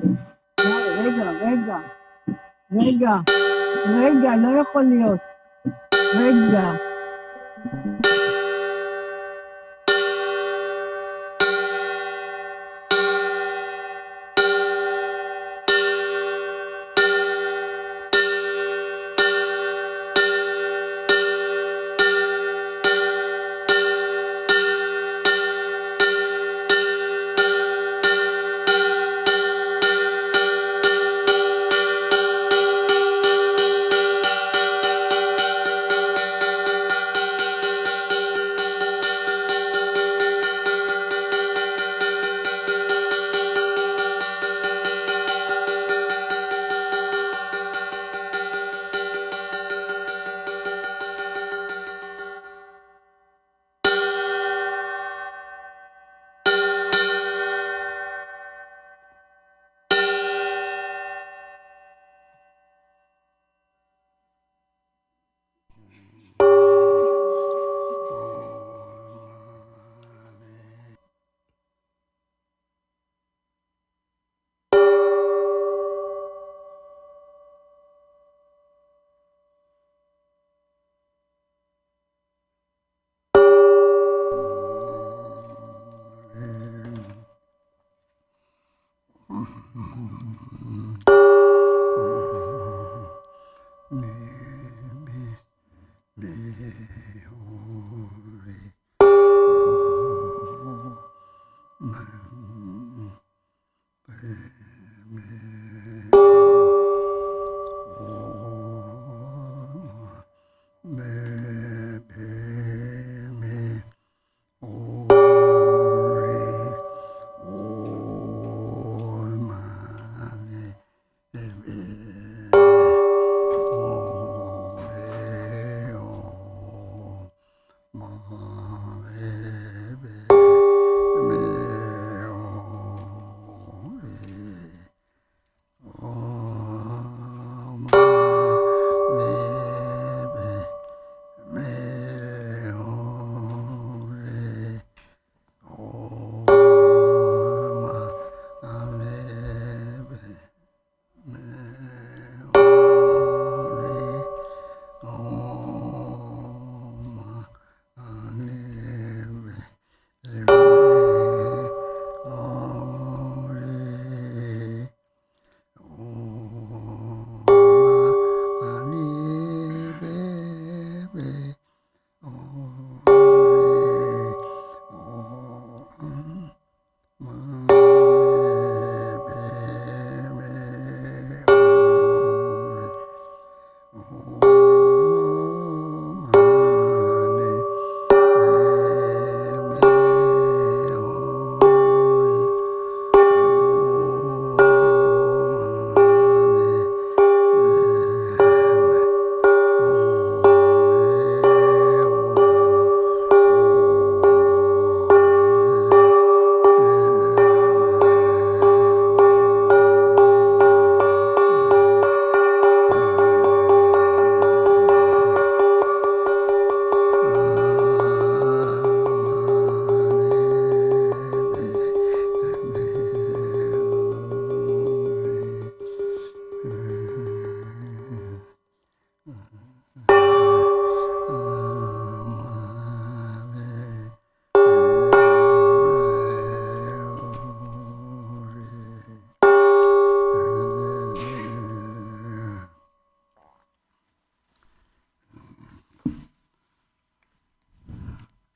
רגע, רגע, רגע, רגע, לא יכול להיות. רגע.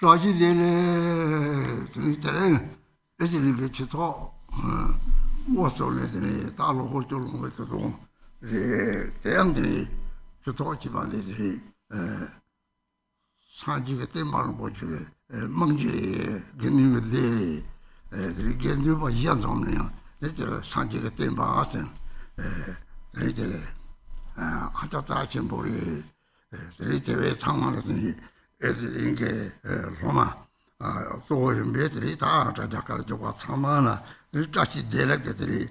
Raji dele tene ese le chito oso le tene ta lo ho cho lo to do te am tene chito chi ba de sanji ke te mar bo chi mang ji genu de genu ba yan zom ne de sanji ke te ba asen de ha ta ta chen bo de te chang ma de LING Roma so in betri ta da gioca samana taci delle che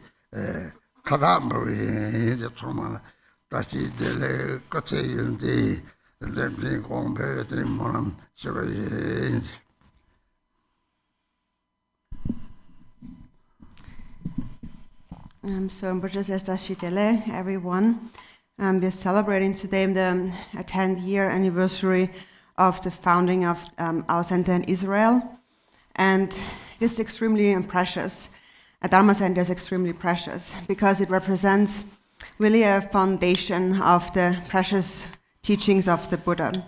cadaveri di somana taci delle cose di del con per monam se So Rinpoche says Tashitele, everyone. We're celebrating today the 10th year anniversary of the founding of our center in Israel. And this is extremely precious. A Dharma center is extremely precious because it represents really a foundation of the precious teachings of the Buddha.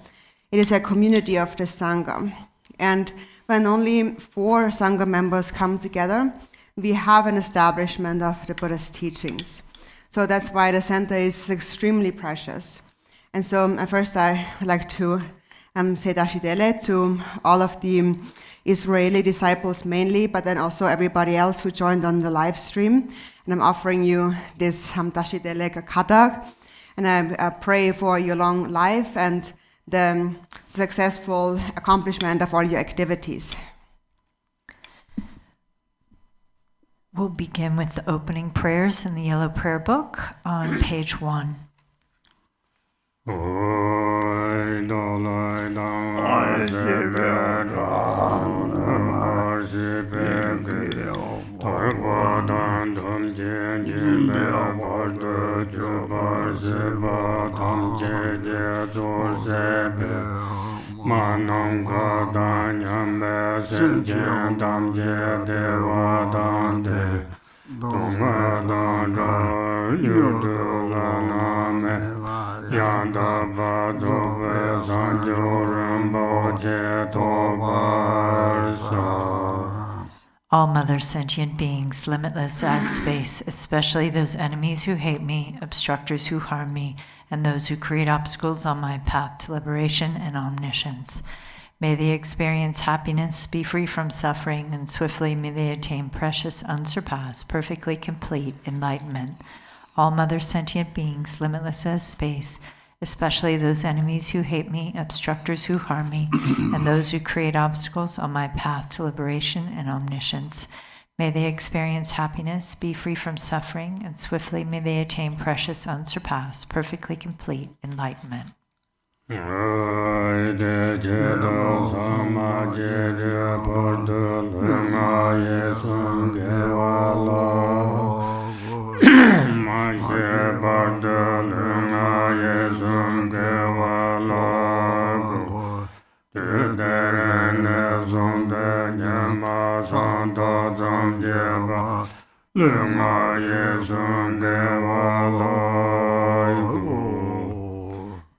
It is a community of the sangha. And when only 4 sangha members come together, we have an establishment of the Buddha's teachings. So that's why the center is extremely precious. And so first I would like to say Tashitele to all of the Israeli disciples mainly, but then also everybody else who joined on the live stream. And I'm offering you this Tashitele Kadak. And I pray for your long life and the successful accomplishment of all your activities. We'll begin with the opening prayers in the Yellow Prayer Book on page 1. Manam Kadanyam Senjan Damje Devadande Dungadanda Yudulaname Yanda Badove Sanjuramboje Tobarsa. All mother sentient beings, limitless as space, especially those enemies who hate me, obstructors who harm me, and those who create obstacles on my path to liberation and omniscience. May they experience happiness, be free from suffering, and swiftly may they attain precious, unsurpassed, perfectly complete enlightenment. All mother sentient beings, limitless as space, especially those enemies who hate me, obstructors who harm me, and those who create obstacles on my path to liberation and omniscience. May they experience happiness, be free from suffering, and swiftly may they attain precious, unsurpassed, perfectly complete enlightenment.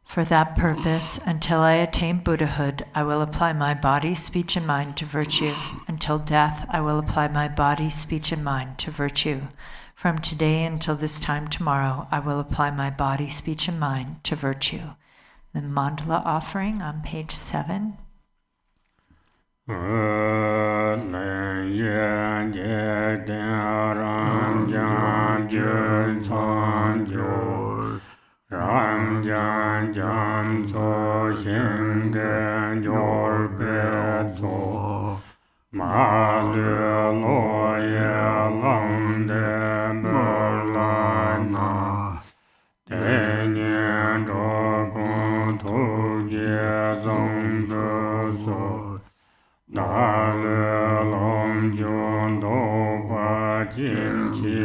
For that purpose, until I attain Buddhahood, I will apply my body, speech, and mind to virtue. Until death, I will apply my body, speech, and mind to virtue. From today until this time tomorrow, I will apply my body, speech, and mind to virtue. The Mandala offering on page 7. Ram Jan Jam So Shin Gen Yor Be So Ma Le Lo Ye Long De Ber La Na De Nien Do Gun Tu Ye Zong De So Da Le Long Jun Do Pa Jin Chi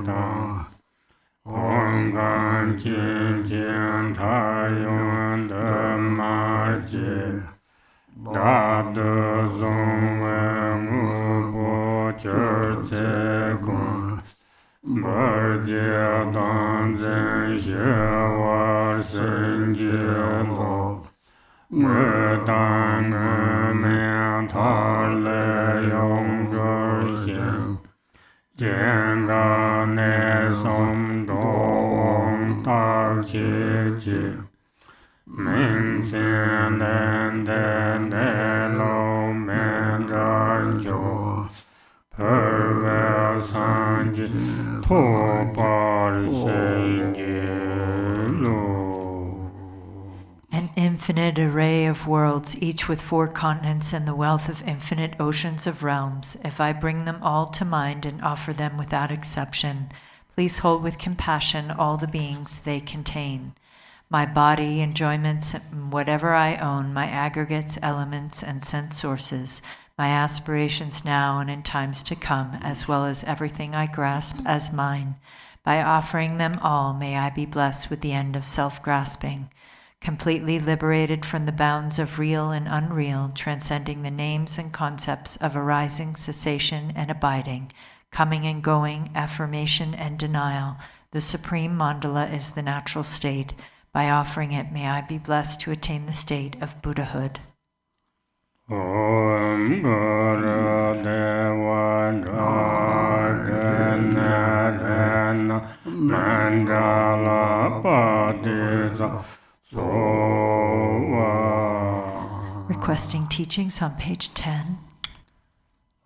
Dang Hong Gan Jin Jin Ta Yun De Ma Ji Da De Zong We Mu Bo Chur Se Gun Ber Jie Dan Zen Xie War Sen Jie Lo Nge Dan Nge Mian Ta Le Yong Zhe Xin Jian Ga Ne Som Do Wong Ta Qi Qi Ming Xian Den Den De Lo Men Zhan Jiu Per Ve San Ji Tu Bar Sen Ji Lu. An infinite array of worlds, each with 4 continents and the wealth of infinite oceans of realms. If I bring them all to mind and offer them without exception, please hold with compassion all the beings they contain. My body, enjoyments, whatever I own, my aggregates, elements, and sense sources, my aspirations now and in times to come, as well as everything I grasp as mine. By offering them all, may I be blessed with the end of self-grasping, completely liberated from the bounds of real and unreal, transcending the names and concepts of arising, cessation, and abiding, coming and going, affirmation and denial. The supreme mandala is the natural state. By offering it, may I be blessed to attain the state of Buddhahood. Om Guru Deva Rajana Mandala Padisa Sova. Requesting teachings on page 10.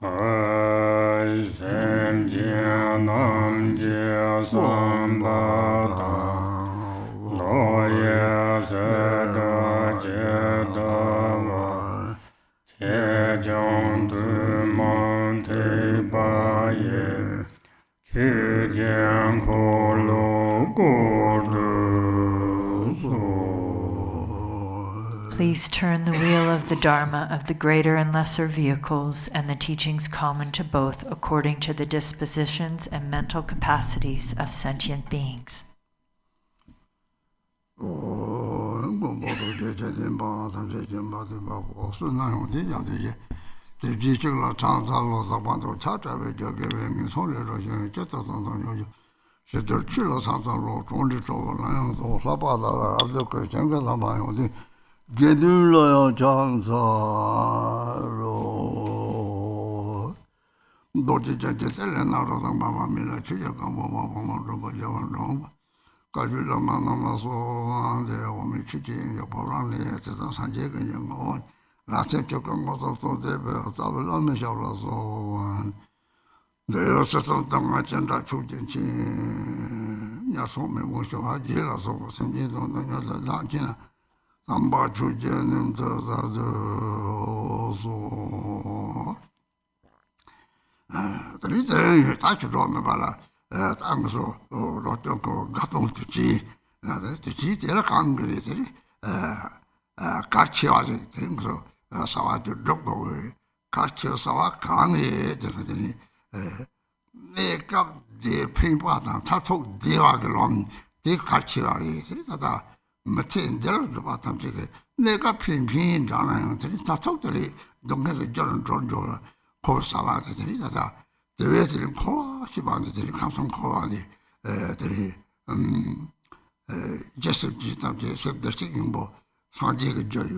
Asem Jnanam Jya Sambhata Loya Sada Jedava Chejong Monte Baye Chejang Kolo Gordo. Please turn the wheel of the Dharma of the greater and lesser vehicles and the teachings common to both according to the dispositions and mental capacities of sentient beings. Gedula Jansaro Doti Jantelena Mama Mila Chia Mama Roba Javan Kajula Manama so de Omichi in your Porani at the Sanjak and young on Rate Chokamoto so de Tabla Mishala so one. There was some much and that children Yasome Musha Hajira so Sanjay on the Lagina. Samba Chujanim so the little touch on the Bala, I'm so Rotonko Gaton to Chi, the Chi, the Kangri, Kachia, things so Savatu Doko, Kachia Sawa Kani, make up the paint button, Tato Devagalon, the Kachia, Matin Del Batam Ticket, Nega Pin Dana, ta totally don't make a John Georgia, Post Salad, the waiting in Koa, she wanted to come from Koa, the Jessup Jitam, the singing boy, Sanjay Joy,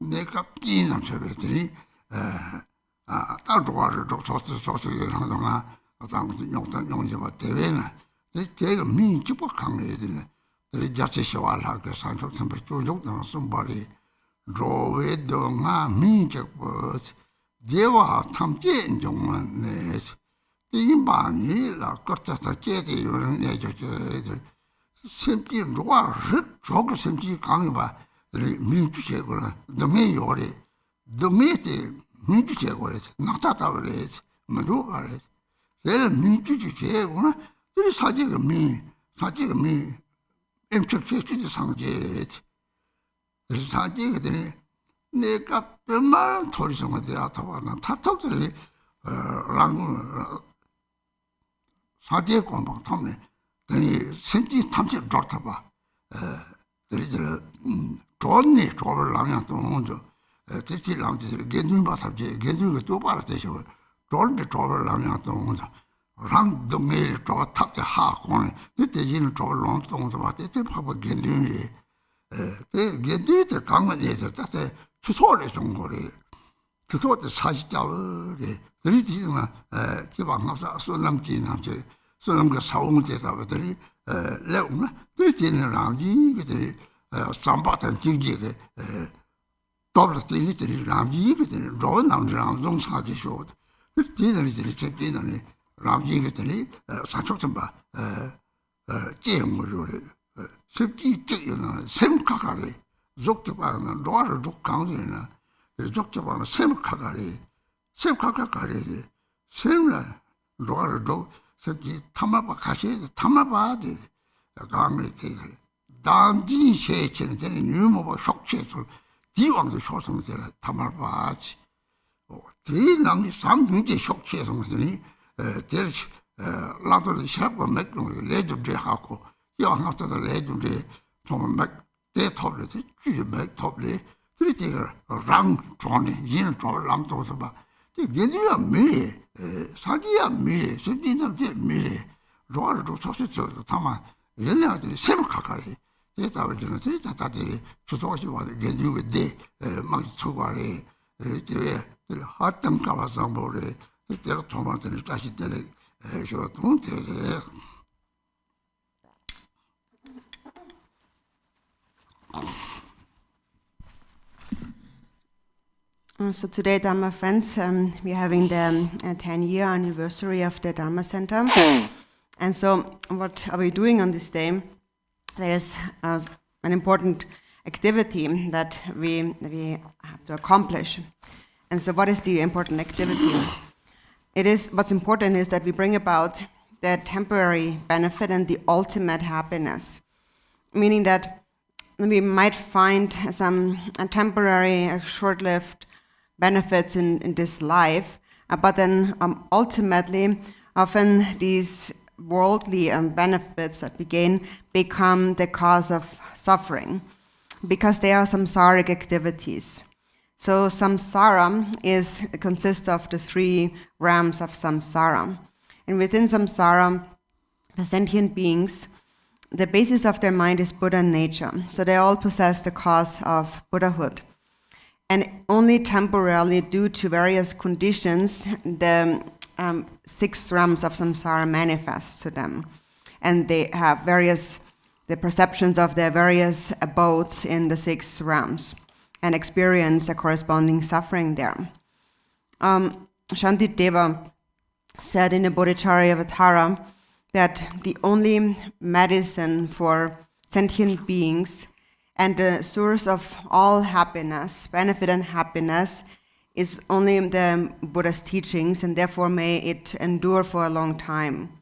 Nega Pin of Secretary, that water, Doctor Social, Hadana, about Tevena. They take me, Chipokang. The justice of Allah, somebody drove it down, me, words. They were Taming Jongman, the Imbani, La Costa Jetty, simply drug simply coming by the meat to shake, the mayor, the meat to shake, not that our age, Maduka. They'll meet to shake, there is such a me. Implicated Sanjay. The Sanjay, make up the man tourism of the Atavana, totally Rango Sanjay Combo Tommy. Then he simply Tamil Dortaba. There is a Tony Trouble Lamia, Titi Lam, getting Batabje, getting the two parties, Tony Trouble Lamia. Run the mail to a tap the half on it. They didn't talk long songs about it. They probably get in they get it, come and later. That's a tutorial somebody. To sort the size down. The reason Kibang so lumpy, so long as sound that over the Leon, they didn't around you with the Sambat and Jig, double thing, around you with the drawing around long side short. It's dinner is a dinner. Ramjingatani, Sanchotamba, Jim, Sipti, Sem Kakari, Zoktaban, daughter Dok County, the Zoktaban, Sem Kakari, Sem daughter Dok, Sipti, Tamabakashi, Tamabadi, the garment taker. Dandi shakes and then innumerable shock chasel, deep on the short of the Tamabaj. 이 남이 삼중제 속체에서 무슨이 될 라도 시합과 맥을 레좀제 하고 양합도 레좀제 좀 맥, 대탑을 주의 맥탑을 그렇게 랑 존이 인 존람도서 봐. 이게야 미래 사기야 미래 신진도 미래 로아도 소소서 타마 얘네들이 세목하가리 대답을 진짜 다들 주소시 와도 게뉴게 막 초과래 이제 하점 가봐서 뭐래 그때로 토마토를 다시 때려 저 돈들에 So today, Dharma friends, we're having the 10-year anniversary of the Dharma Center. And so what are we doing on this day? There is an important activity that we have to accomplish. And so what is the important activity? What's important is that we bring about the temporary benefit and the ultimate happiness. Meaning that we might find some temporary, short-lived benefits in this life, but then ultimately, often these worldly benefits that we gain become the cause of suffering, because they are samsaric activities. So samsara consists of the 3 realms of samsara. And within samsara, the sentient beings, the basis of their mind is Buddha nature. So they all possess the cause of Buddhahood. And only temporarily, due to various conditions, the 6 realms of samsara manifest to them. And they have the perceptions of their various abodes in the 6 realms and experience the corresponding suffering there. Shantideva said in the Bodhicharyavatara that the only medicine for sentient beings and the source of all happiness, benefit and happiness, is only the Buddha's teachings, and therefore may it endure for a long time.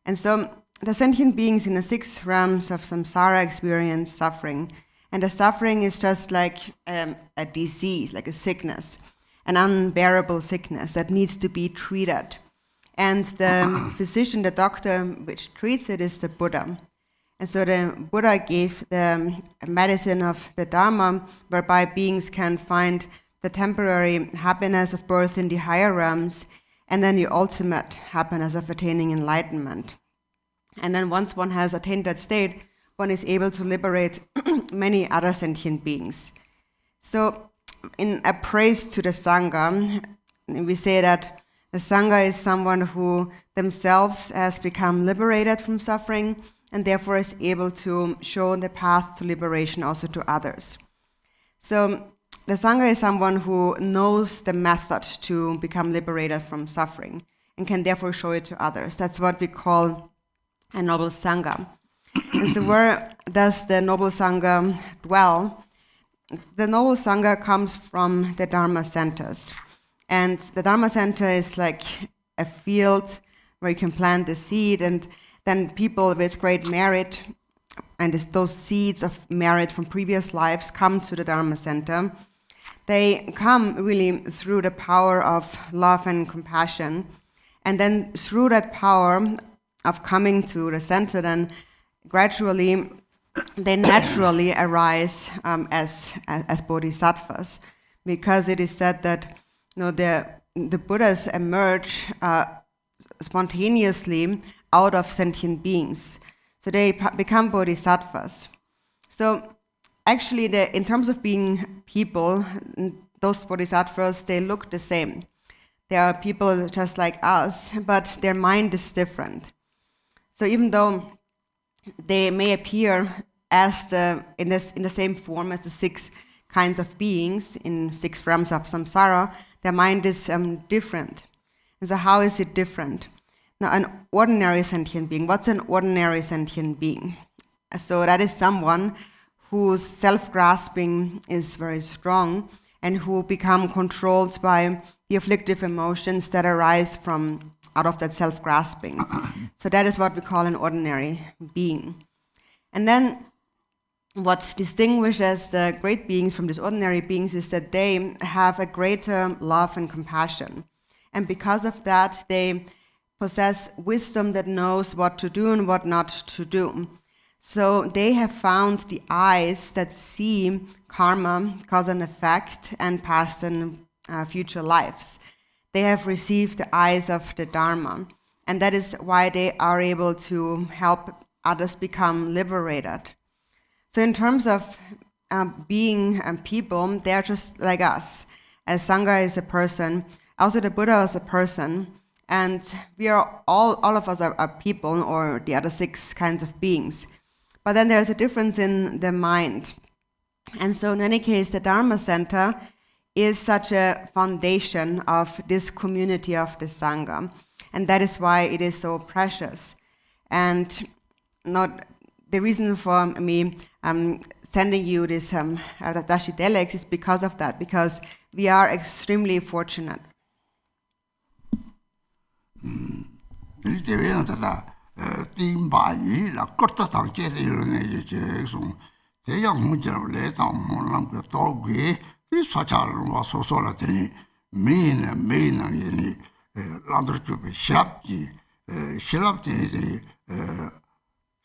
And so the sentient beings in the 6 realms of samsara experience suffering. And the suffering is just like a disease, like a sickness, an unbearable sickness that needs to be treated. And the physician, the doctor which treats it, is the Buddha. And so the Buddha gave the medicine of the Dharma, whereby beings can find the temporary happiness of birth in the higher realms, and then the ultimate happiness of attaining enlightenment. And then once one has attained that state, one is able to liberate many other sentient beings. So in a praise to the sangha, we say that the sangha is someone who themselves has become liberated from suffering, and therefore is able to show the path to liberation also to others. So the sangha is someone who knows the method to become liberated from suffering and can therefore show it to others. That's what we call a noble sangha. And so where does the noble sangha dwell? The noble sangha comes from the Dharma centers. And the Dharma center is like a field where you can plant the seed, and then people with great merit, and those seeds of merit from previous lives, come to the Dharma center. They come really through the power of love and compassion. And then through that power of coming to the center, then gradually they naturally arise as bodhisattvas, because it is said that the Buddhas emerge spontaneously out of sentient beings. So they become bodhisattvas. So actually, in terms of being people, those bodhisattvas, they look the same. They are people just like us, but their mind is different. So even though they may appear as in the same form as the 6 kinds of beings in 6 realms of samsara, their mind is different. And so how is it different? Now, an ordinary sentient being, what's an ordinary sentient being? So that is someone whose self-grasping is very strong and who become controlled by the afflictive emotions that arise out of that self-grasping. So that is what we call an ordinary being. And then what distinguishes the great beings from these ordinary beings is that they have a greater love and compassion. And because of that, they possess wisdom that knows what to do and what not to do. So they have found the eyes that see karma, cause and effect, and past and future lives. They have received the eyes of the Dharma. And that is why they are able to help others become liberated. So in terms of being people, they are just like us. As Sangha is a person, also the Buddha is a person, and we are all of us are people, or the other 6 kinds of beings. But then there's a difference in the mind. And so in any case, the Dharma Center is such a foundation of this community of the Sangha. And that is why it is so precious. And not the reason for me sending you this Dashi Telex is because of that, because we are extremely fortunate.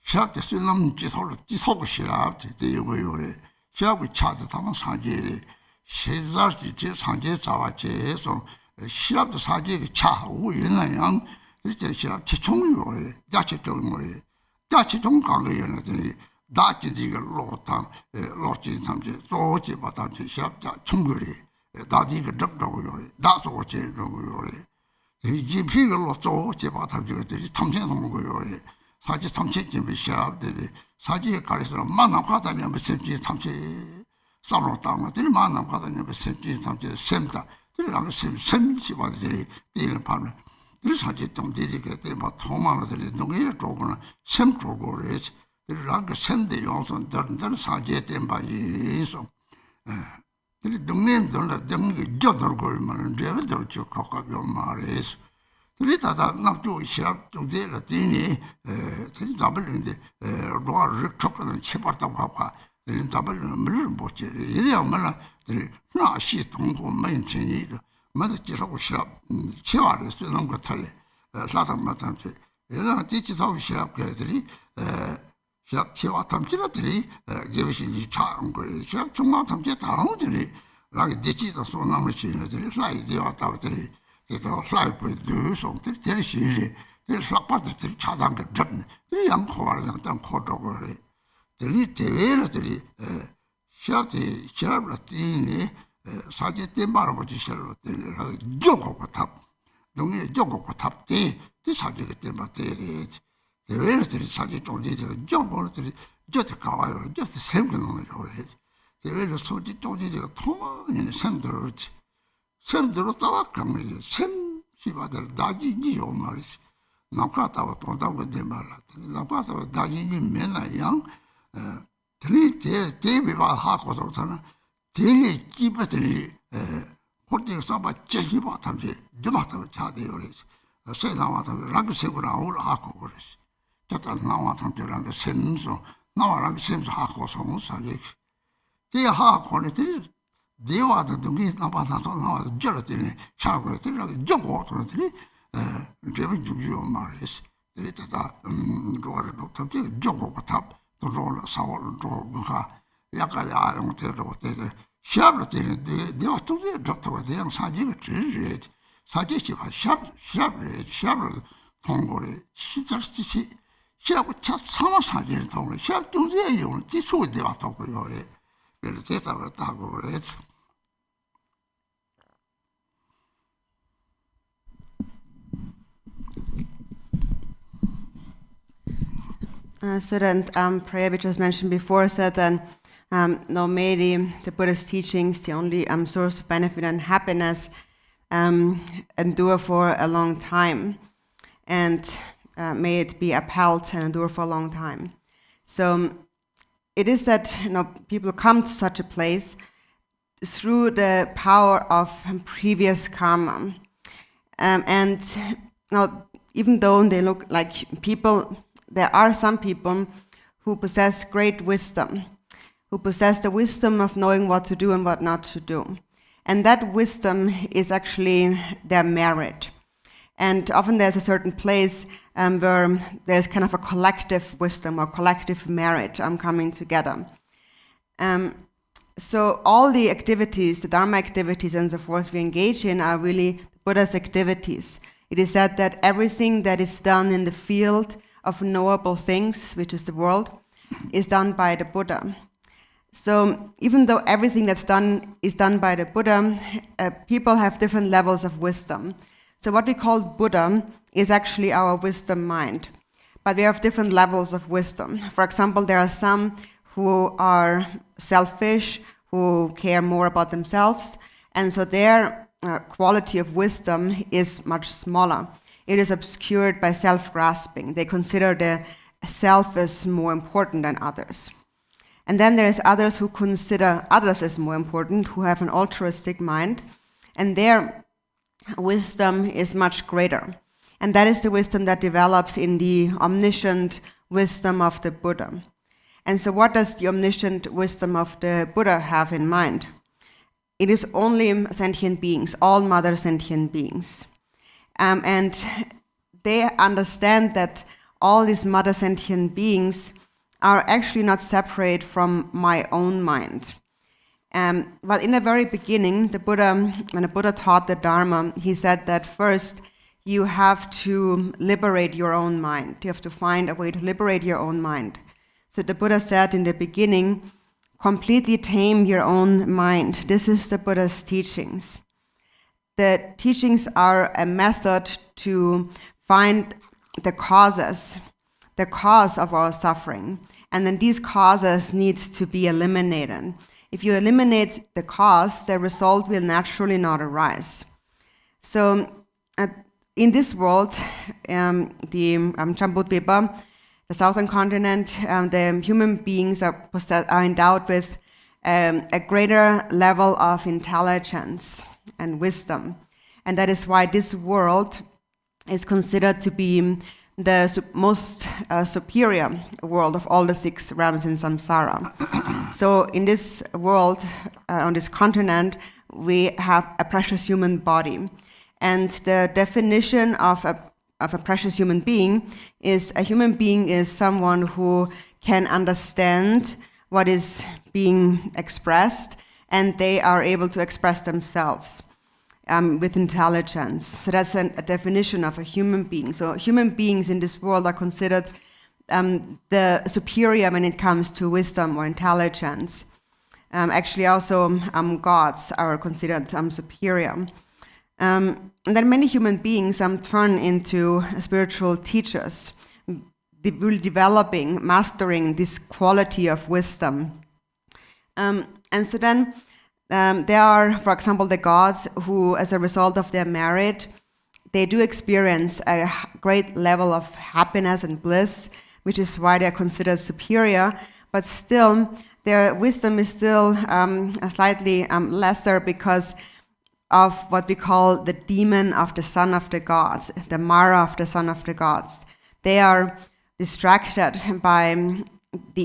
시랍때 술람 지소고 시랍때 되고요래 시랍이 차도 담아 사제리 시자지 제 사제 자와제서 시랍도 사제리 차 우연한 이렇게 시랍 최총요래 야채종요래 야채종 강의연들이 다지지가 로탄 로지 담제 소지 바담제 시랍자 총거리 다지가 접다고요래 다소제로요래 이 지피로 소지 바담제들이 탐생하는 거요래 사지 삼체쯤에 시합들이 사지에 가려서 만남 가다니면 셈지 삼체 싸로 땅들이 만남 가다니면 셈지 삼체 셈다 들이랑 셈지 받들이 이런 밤에 이 사지 동들이 그때 뭐 통만들이 농에 조고는 셈 조고를 들이랑 셈대 용선 들들 사지에 된 바이서 들이 동네들은 동네 저들고 말은 제가 저 가까이 말해서 그리다가 남쪽 시합 정도라 되니 되게 잡을는데 로아를 촉거는 쳐봤다고 봐봐. 되는 잡을는 물을 못 지. 이제 엄마는 되게 나시 동고 맨체니 맞아 지라고 시합 치와를 쓰는 거 탈래. 사상 맞담지. 얘는 뒤치다고 시합 그들이 시합 치와 탐지라들이 개비신이 차은 거예요. 시합 정말 탐지 다음들이 라게 뒤치다 소나무 시인들이 라이디어 왔다들이 그래서 라이프에 두송 들시리 들락바들 차단가 잡네. 이 양코와랑 땅 코도고래. 들이 대회들이 시합이 뛰니 사제 땜바로지 셔로 들라 조고고 탑. 동네 조고고 탑대 이 사제 땜바 때리. 대회들이 사제 쪽지들 조고들이 저도 가와요. 저도 생각나는 거래. 대회를 소지 쪽지가 통하는 샘들었지. 샘들어 따라가면 샘 시바들 다기니 요 말이지. 나가다가 돈다고 된 말라. 나가다가 다기니 맨나양 들이 대비바 하고서는 대리 기부들이 호텔 사바 제히바 탐지 좀 차대요 그래서 세나와도 랑 세고라 올 하고 그랬어. 저다 나와 탐지랑 샘소 나와랑 샘소 하고서 사게 대 하고는 들이 대화도 동이 나빠서 나와서 저렇더니 샤고를 들으라고 저거 그러더니 제가 주기요 말했어. 그랬다가 그거를 독tab지 저거 탑 도로를 사월 도가 약간 아용 때로 때에 시합을 때는데 내가 또게 독tab가 대양 사지를 들으래. 사지시 시합을 통고래 시작시 시합을 차 상황 사지를 통해 시합 중에 용 뒤소에 대화 통고요. 그래서 대답을 하고 그랬어. So that prayer which was mentioned before said that no, may the Buddha's teachings, the only source of benefit and happiness, endure for a long time, and may it be upheld and endure for a long time. So it is that people come to such a place through the power of previous karma, and even though they look like people, there are some people who possess great wisdom, who possess the wisdom of knowing what to do and what not to do. And that wisdom is actually their merit. And often there's a certain place where there's kind of a collective wisdom or collective merit coming together. So all the activities, the Dharma activities and so forth we engage in are really Buddha's activities. It is said that everything that is done in the field of knowable things, which is the world, is done by the Buddha. So even though everything that's done is done by the Buddha, people have different levels of wisdom. So what we call Buddha is actually our wisdom mind. But we have different levels of wisdom. For example, there are some who are selfish, who care more about themselves, and so their quality of wisdom is much smaller. It is obscured by self-grasping. They consider the self as more important than others. And then there's others who consider others as more important, who have an altruistic mind, and their wisdom is much greater. And that is the wisdom that develops in the omniscient wisdom of the Buddha. And so what does the omniscient wisdom of the Buddha have in mind? It is only sentient beings, all mother sentient beings. And they understand that all these mother sentient beings are actually not separate from my own mind. But in the very beginning, when the Buddha taught the Dharma, he said that first you have to liberate your own mind. You have to find a way to liberate your own mind. So the Buddha said in the beginning, completely tame your own mind. This is the Buddha's teachings. The teachings are a method to find the cause of our suffering. And then these causes need to be eliminated. If you eliminate the cause, the result will naturally not arise. So in this world, the Jambudvipa, the southern continent, the human beings are endowed with a greater level of intelligence and wisdom. And that is why this world is considered to be the most superior world of all the 6 realms in samsara. So in this world, on this continent, we have a precious human body. And the definition of a precious human being is a human being is someone who can understand what is being expressed, and they are able to express themselves with intelligence. So that's a definition of a human being. So human beings in this world are considered the superior when it comes to wisdom or intelligence. Actually also gods are considered superior. And then many human beings turn into spiritual teachers, developing, mastering this quality of wisdom. And so then there are, for example, the gods who, as a result of their merit, they do experience a great level of happiness and bliss, which is why they're considered superior, but still their wisdom is still slightly lesser because of what we call the demon of the son of the gods, the Mara of the son of the gods. They are distracted by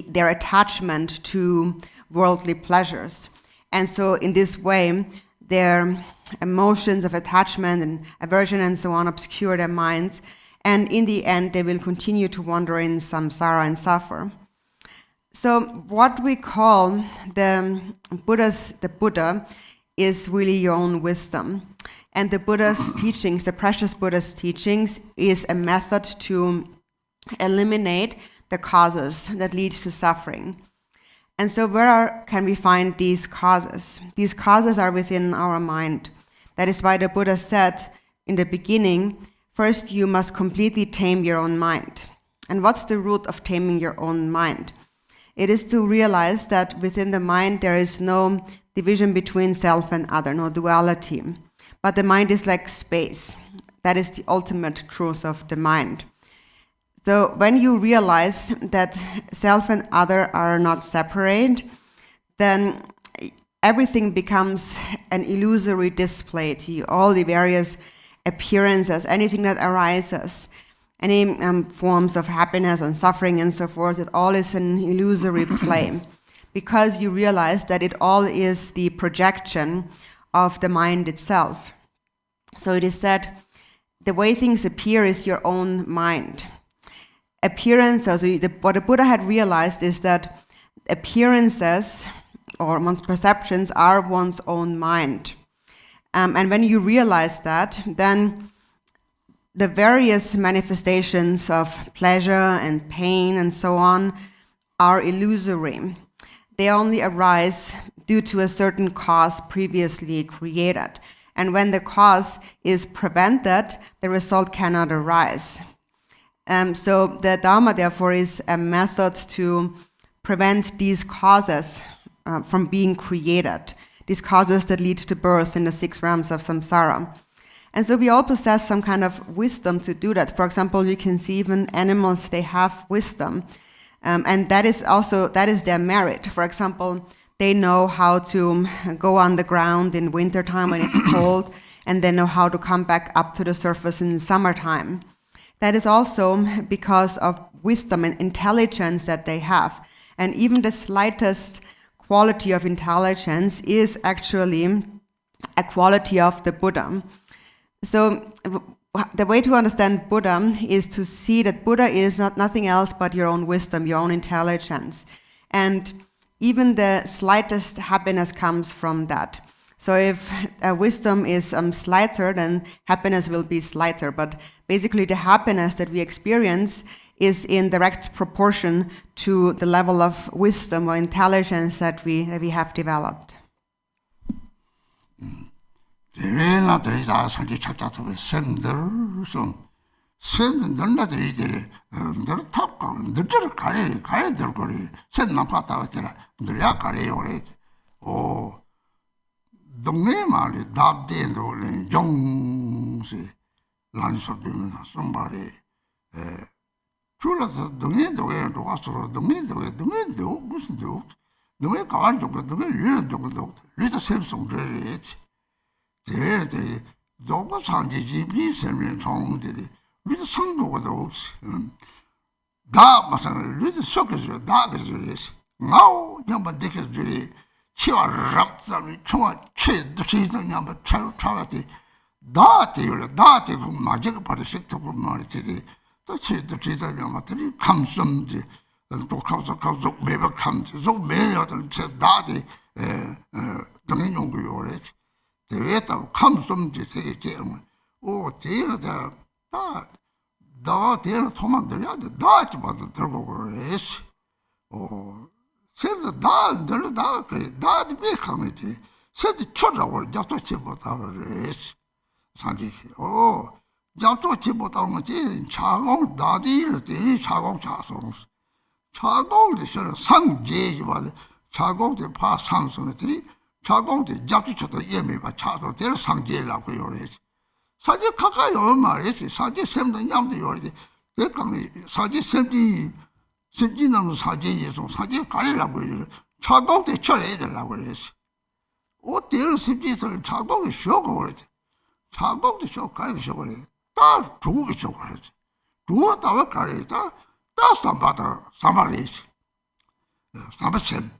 their attachment to worldly pleasures. And so in this way, their emotions of attachment and aversion and so on obscure their minds. And in the end, they will continue to wander in samsara and suffer. So what we call the Buddha, is really your own wisdom. And the Buddha's teachings, the precious Buddha's teachings, is a method to eliminate the causes that lead to suffering. And so where can we find these causes? These causes are within our mind. That is why the Buddha said in the beginning, first you must completely tame your own mind. And what's the root of taming your own mind? It is to realize that within the mind there is no division between self and other, no duality. But the mind is like space. That is the ultimate truth of the mind. So when you realize that self and other are not separate, then everything becomes an illusory display to you. All the various appearances, anything that arises, any forms of happiness and suffering and so forth, it all is an illusory play. because you realize that it all is the projection of the mind itself. So it is said, the way things appear is your own mind. Appearance, what the Buddha had realized is that appearances or one's perceptions are one's own mind. And when you realize that, then the various manifestations of pleasure and pain and so on are illusory. They only arise due to a certain cause previously created. And when the cause is prevented, the result cannot arise. So the Dharma, therefore, is a method to prevent these causes from being created, these causes that lead to birth in the 6 realms of samsara. And so we all possess some kind of wisdom to do that. For example, you can see even animals, they have wisdom. And that is their merit. For example, they know how to go on the ground in wintertime when it's cold, and they know how to come back up to the surface in summertime. That is also because of wisdom and intelligence that they have. And even the slightest quality of intelligence is actually a quality of the Buddha. So the way to understand Buddha is to see that Buddha is nothing else but your own wisdom, your own intelligence. And even the slightest happiness comes from that. So if wisdom is slighter, then happiness will be slighter. But basically the happiness that we experience is in direct proportion to the level of wisdom or intelligence that we have developed. sen nonna dere nder tapka nder kare der kori sen na pata tera nder ya kare ore o 동네 말이 답대도 정세 란서드는 somebody 줄어서 동네도 와서 동네도 무슨 동네 가만도 동네 일도 리더 셈송들이 대대 너무 상계지 비세면 정들이 리더 상고도 없이 다 마찬가지로 리더 속에서 다 그래서 나오 냠바 데케들이 치와 랍삼이 총아 체도 시도냐면 차와티 다티 그 마저가 바로 색도 그 말이지 또 체도 시도냐면 감성지 또 가서 매박 감지 좀 매여들 체 다티 동행 연구요래 대회다 감성지 되게 게임 오 대회다 다 대회 토막들이야 다지 봐도 들고 그래서 세도 다 그래 다디 베카미티 세도 쳐라고 잡도 쳐보다 그래서 상기 잡도 쳐보다 뭐지 차공 다디를 때 차공 차송 차공도 저 상계지 봐 차공도 파 상승들이 차공도 잡도 쳐도 예매가 차도 될 상계라고 요래서 사실 가까이요 말이지 사실 샘도 냠도 요래지 대강이 사실 샘이 신진나무 사제에서 사제 가리라고 해요. 차곡대 쳐야 되려고 그랬어. 어때요? 신진에서 차곡이 쉬고 그랬지. 차곡도 쉬고 가리 쉬고 그래. 다 죽고 쉬고 그랬지. 죽었다가 가리다 다 삼바리지. 삼바셈.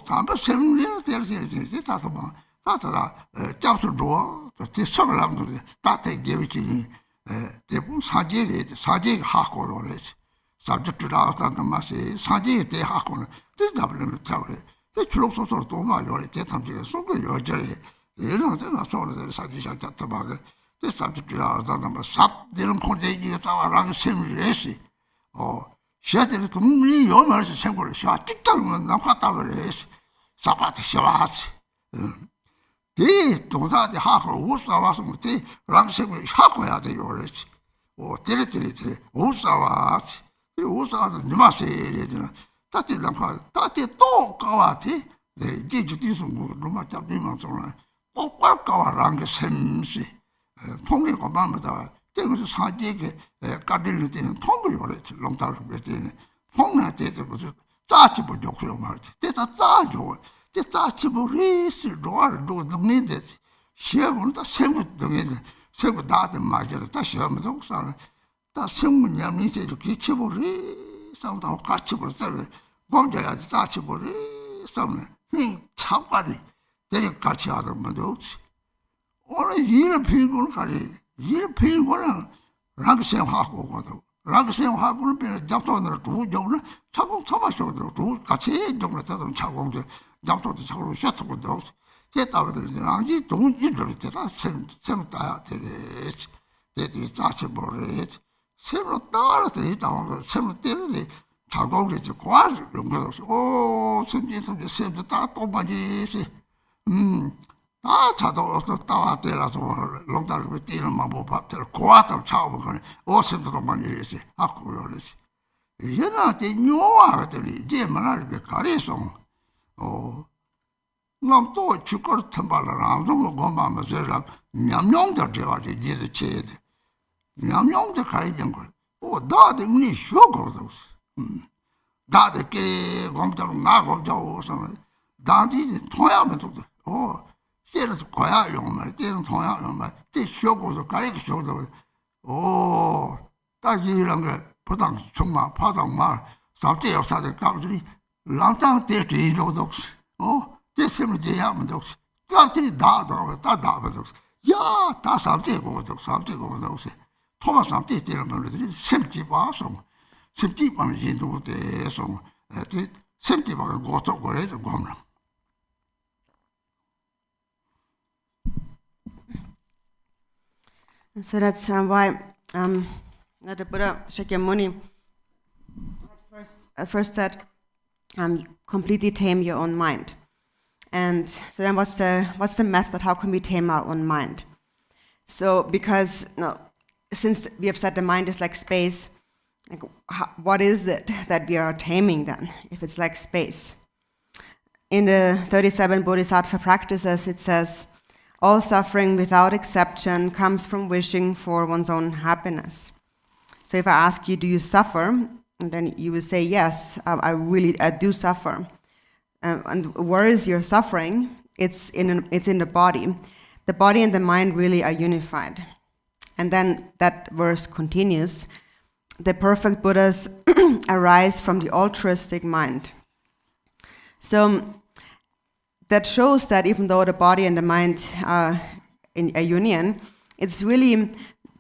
삼바셈이 되지 다서 뭐 다다 잡수 줘. 그 석을람도 다때 개비지. 대부분 사제 하고 그랬지. subject 나왔다는 맛이 사지에 대하고는 뜻답을 타버려. 그 줄록소소로 또 말이야. 대탐지에 속에 여절에 이런 데가 소리를 사지셔 잡다바게. 그 subject 나왔다는 맛 삽되는 콘데이가 따와랑 셈이래시. 시아들이 동리 요말에서 생고를 시아 찍다는 난 갔다버려시. 사바트 시와스. 대 동사대 하고 우사와서 못해 랑생을 하고 해야 돼요. 그래서 때리때리 우사와스. 우사는 누마세리잖아. 따뜻한 거, 따뜻 또 까와티. 네, 이제 뒤에서 뭐 누마 잡히면 sonra 또 까와랑 게 셈시. 통계 거만마다 때문에 사지게 까들릴 때는 통도 요래지. 롱타를 때는 통나 때도 그 짜치 보죠 말이지. 때다 짜죠. 때 짜치 보리스 로아로 넘는데 시험은 다 세부 등에 세부 다들 맞아요. 다 시험은 혹사는 다 생문이야 이제 이렇게 쳐버리 상담 같이 벌써 곰자야지 짜치버리 something ning 차과리 되게 같이 하던 것도 없지. 오늘 일을 피우고는 가리 일을 피우고는 락생하고 오거든. 락생하고는 배는 잡도는 두 정도 차공 토마쇼도 두 같이 정도 되던 차공도 잡도도 차고 셔츠고도 없지. 제 따위들 아니 동 일을 때다 sem다 되게 되게 짜치버리 sem로 따라들이 나오고 sem로 때리니 자고리지 과를 그런 거 없어. 오 sem도 sem도 다 똑같이 아, 자도 없어 따와 때라서 롱다르고 뛰는 방법 봤더라. 고아서 차오면 그래. 오심도 많이 이랬지. 아고 그러지. 얘나한테 뇨하더니 이제 말하는 가리송. 남또 죽을 틈발라 아무도 고마면 저랑 냠냠도 되어지 이제 체에. 냠냠도 가리는 거. 나도 우리 쇼거도. 나도 게 공짜로 나 공짜로 나한테 통하면 또 때려서 거야 용말 때는 통야 용말 때 쉬고서 가리고 쉬고도 딱 이런 거 부당 정말 파당말 sabte yapsadı kapsülü lantan te değil olduk o teslim diye yapmadık kaptı da ya ta sabte koyduk Thomas sabte diyelim böyle semti bağım semti bana yendo de son semti bana goto gore gomla. So that's why the Buddha Shakyamuni first said, completely tame your own mind. And so then what's the method? How can we tame our own mind? So because since we have said the mind is like space, like what is it that we are taming then, if it's like space? In the 37 Bodhisattva practices, it says, all suffering without exception comes from wishing for one's own happiness. So if I ask you, do you suffer? And then you will say, yes, I do suffer. And where is your suffering? It's in the body. The body and the mind really are unified. And then that verse continues, the perfect Buddhas arise from the altruistic mind. So that shows that even though the body and the mind are in a union, it's really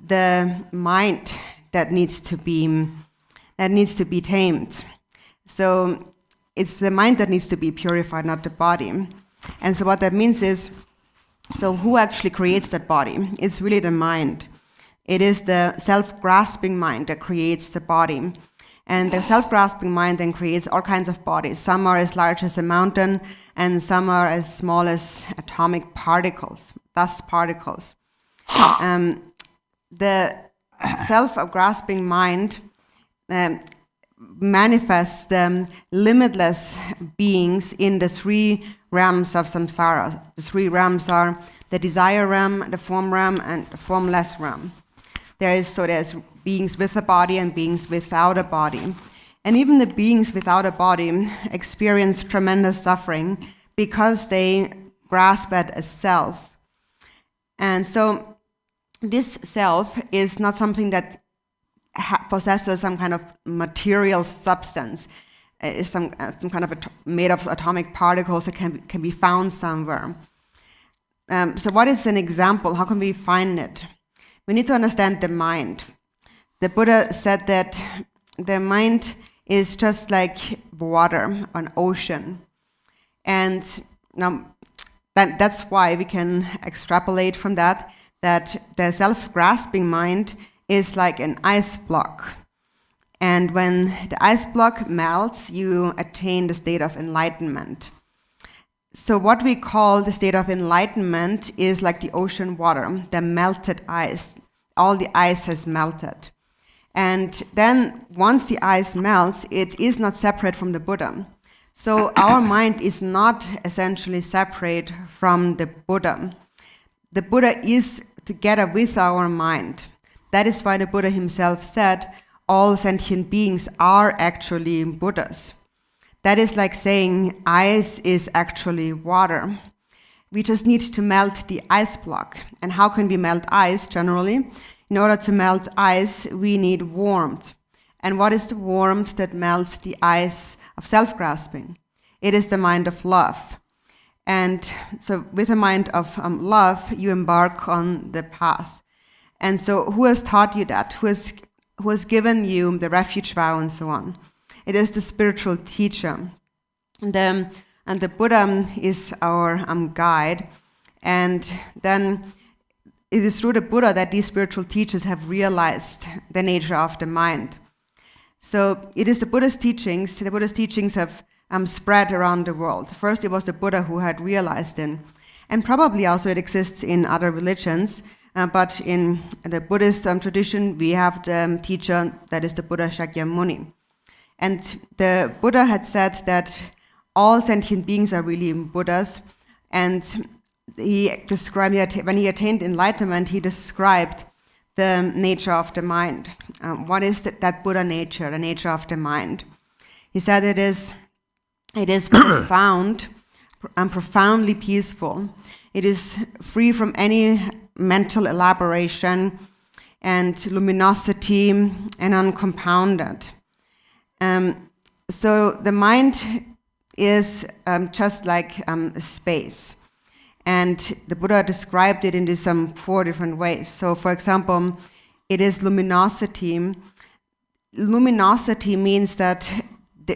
the mind that needs to be tamed. So it's the mind that needs to be purified, not the body. And so what that means is, so who actually creates that body? It's really the mind. It is the self-grasping mind that creates the body. And the self-grasping mind then creates all kinds of bodies. Some are as large as a mountain, and some are as small as atomic particles, dust particles. The self-grasping mind manifests the limitless beings in the three realms of samsara. The three realms are the desire realm, the form realm, and the formless realm. There's beings with a body and beings without a body. And even the beings without a body experience tremendous suffering because they grasp at a self. And so this self is not something that possesses some kind of material substance. It's some kind of made of atomic particles that can be found somewhere. So what is an example? How can we find it? We need to understand the mind. The Buddha said that the mind is just like water, an ocean. And now that's why we can extrapolate from that the self-grasping mind is like an ice block. And when the ice block melts, you attain the state of enlightenment. So what we call the state of enlightenment is like the ocean water, the melted ice. All the ice has melted. And then once the ice melts, it is not separate from the Buddha. So our mind is not essentially separate from the Buddha. The Buddha is together with our mind. That is why the Buddha himself said, all sentient beings are actually Buddhas. That is like saying ice is actually water. We just need to melt the ice block. And how can we melt ice generally? In order to melt ice, we need warmth. And what is the warmth that melts the ice of self-grasping. It is the mind of love. And so with a mind of love, you embark on the path. And so who has taught you that? Who has given you the refuge vow and so on? It is the spiritual teacher. And the Buddha is our guide. And then it is through the Buddha that these spiritual teachers have realized the nature of the mind. So it is the Buddha's teachings. The Buddha's teachings have spread around the world. First, it was the Buddha who had realized it. And probably also it exists in other religions. But in the Buddhist tradition, we have the teacher that is the Buddha Shakyamuni. And the Buddha had said that all sentient beings are really Buddhas. And he described, when he attained enlightenment, he described the nature of the mind. What is that Buddha nature, the nature of the mind? He said it is profound and profoundly peaceful. It is free from any mental elaboration and luminosity and uncompounded. So the mind is just like a space. And the Buddha described it in these 4 different ways. So for example, it is luminosity. Luminosity means that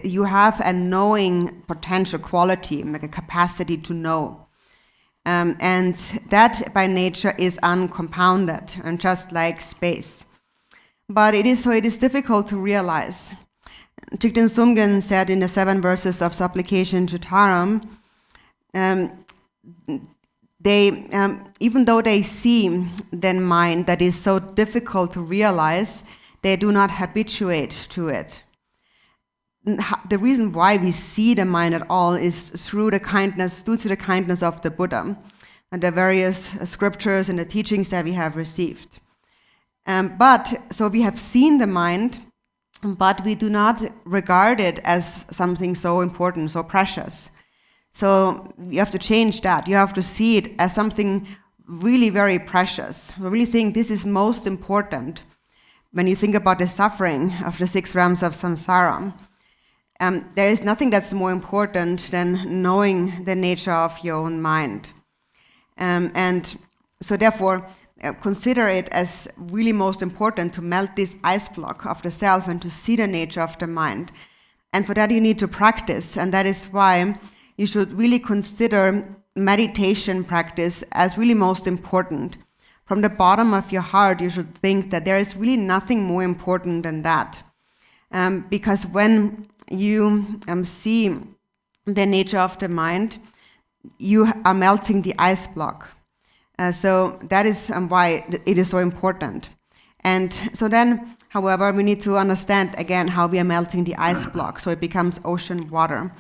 you have a knowing potential quality, like a capacity to know. And that by nature is uncompounded and just like space. But it is difficult to realize. Thigten Sumgön said in the 7 verses of supplication to Dharma, they, even though they see the mind that is so difficult to realize, they do not habituate to it. The reason why we see the mind at all is due to the kindness of the Buddha and the various scriptures and the teachings that we have received. So we have seen the mind, but we do not regard it as something so important, so precious. So you have to change that. You have to see it as something really very precious. We really think this is most important when you think about the suffering of the 6 realms of samsara. There is nothing that's more important than knowing the nature of your own mind. And so therefore, consider it as really most important to melt this ice block of the self and to see the nature of the mind. And for that you need to practice, and that is why you should really consider meditation practice as really most important. From the bottom of your heart, you should think that there is really nothing more important than that. Because when you see the nature of the mind, you are melting the ice block. So that is why it is so important. And so then, however, we need to understand again how we are melting the ice block, so it becomes ocean water.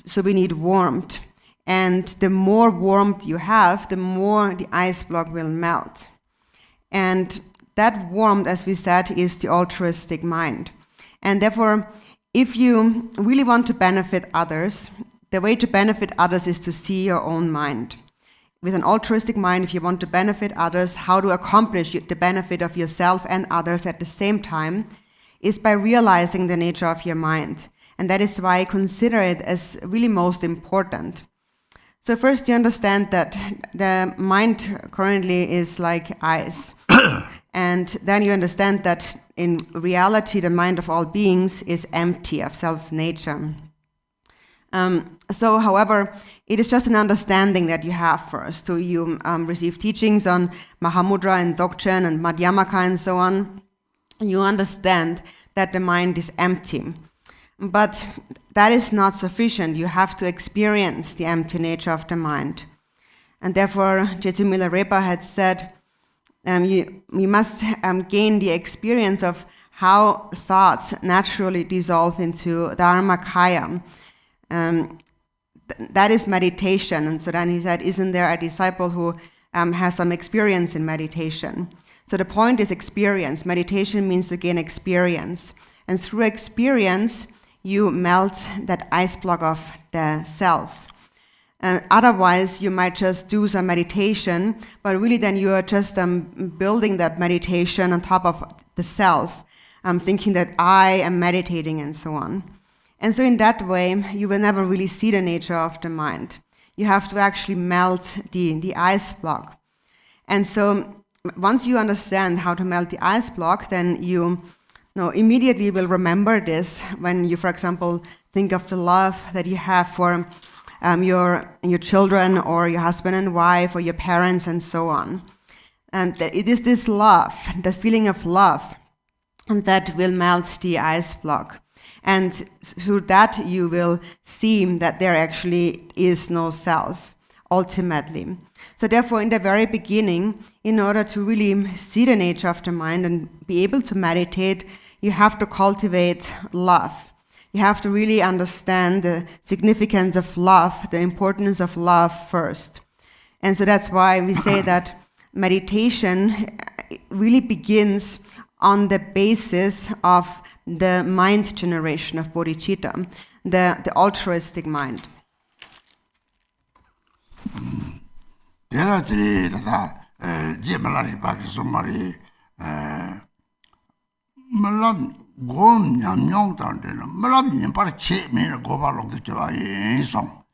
So we need warmth. And the more warmth you have, the more the ice block will melt. And that warmth, as we said, is the altruistic mind. And therefore, if you really want to benefit others, the way to benefit others is to see your own mind. With an altruistic mind, if you want to benefit others, how to accomplish the benefit of yourself and others at the same time is by realizing the nature of your mind. And that is why I consider it as really most important. So first you understand that the mind currently is like ice. And then you understand that in reality the mind of all beings is empty of self-nature. So however, it is just an understanding that you have first. So you receive teachings on Mahamudra and Dzogchen and Madhyamaka and so on. You understand that the mind is empty. But that is not sufficient. You have to experience the empty nature of the mind. And therefore, Jetsu Milarepa had said, you must gain the experience of how thoughts naturally dissolve into Dharmakaya. That is meditation. And so then he said, isn't there a disciple who has some experience in meditation? So the point is experience. Meditation means to gain experience. And through experience, you melt that ice block of the self. Otherwise, you might just do some meditation, but really then you are just building that meditation on top of the self, thinking that I am meditating and so on. And so in that way, you will never really see the nature of the mind. You have to actually melt the ice block. And so once you understand how to melt the ice block, then you immediately will remember this when you, for example, think of the love that you have for your children or your husband and wife or your parents and so on. And it is this love, the feeling of love, that will melt the ice block. And through that, you will see that there actually is no self, ultimately. So therefore, in the very beginning, in order to really see the nature of the mind and be able to meditate, you have to cultivate love. You have to really understand the significance of love, the importance of love first. And so that's why we say that meditation really begins on the basis of the mind generation of bodhicitta, the altruistic mind. Malam gom nyam nyong tan de malam nyam par che me go ba lo de cha yin song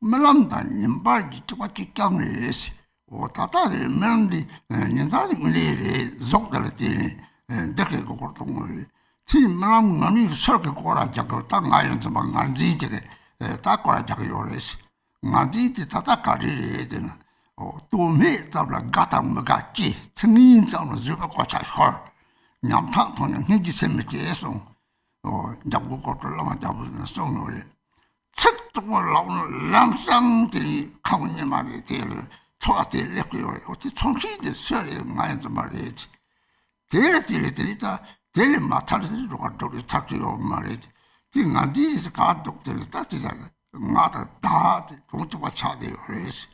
malam tan nyam par ji cha chi kyang es o ta ta de malam di nyam ta de le zok da le de ke ko ko tong le chi malam ngani so ke ko ra ja ko ta nga yin ma ngan ji je ta ko ra ja ko yo es nga ji ti ta ta ka ri de na o tu me ta la ga ta ma ga chi ching yin zang lo zu ko cha ho 냠탕 통영 hingi semme 계속 잡고 거들라만 잡으면 송노래 책도 나오는 람상들이 가문의 말이 되를 초아들 냈고요. 어찌 총기인데 서리 많이도 말이지. 대리다 대리 마탈들이 로가도리 찾기로 말이지. 지금 어디서 가독들 따지다가 나다 다 동쪽과 차대요. 그래서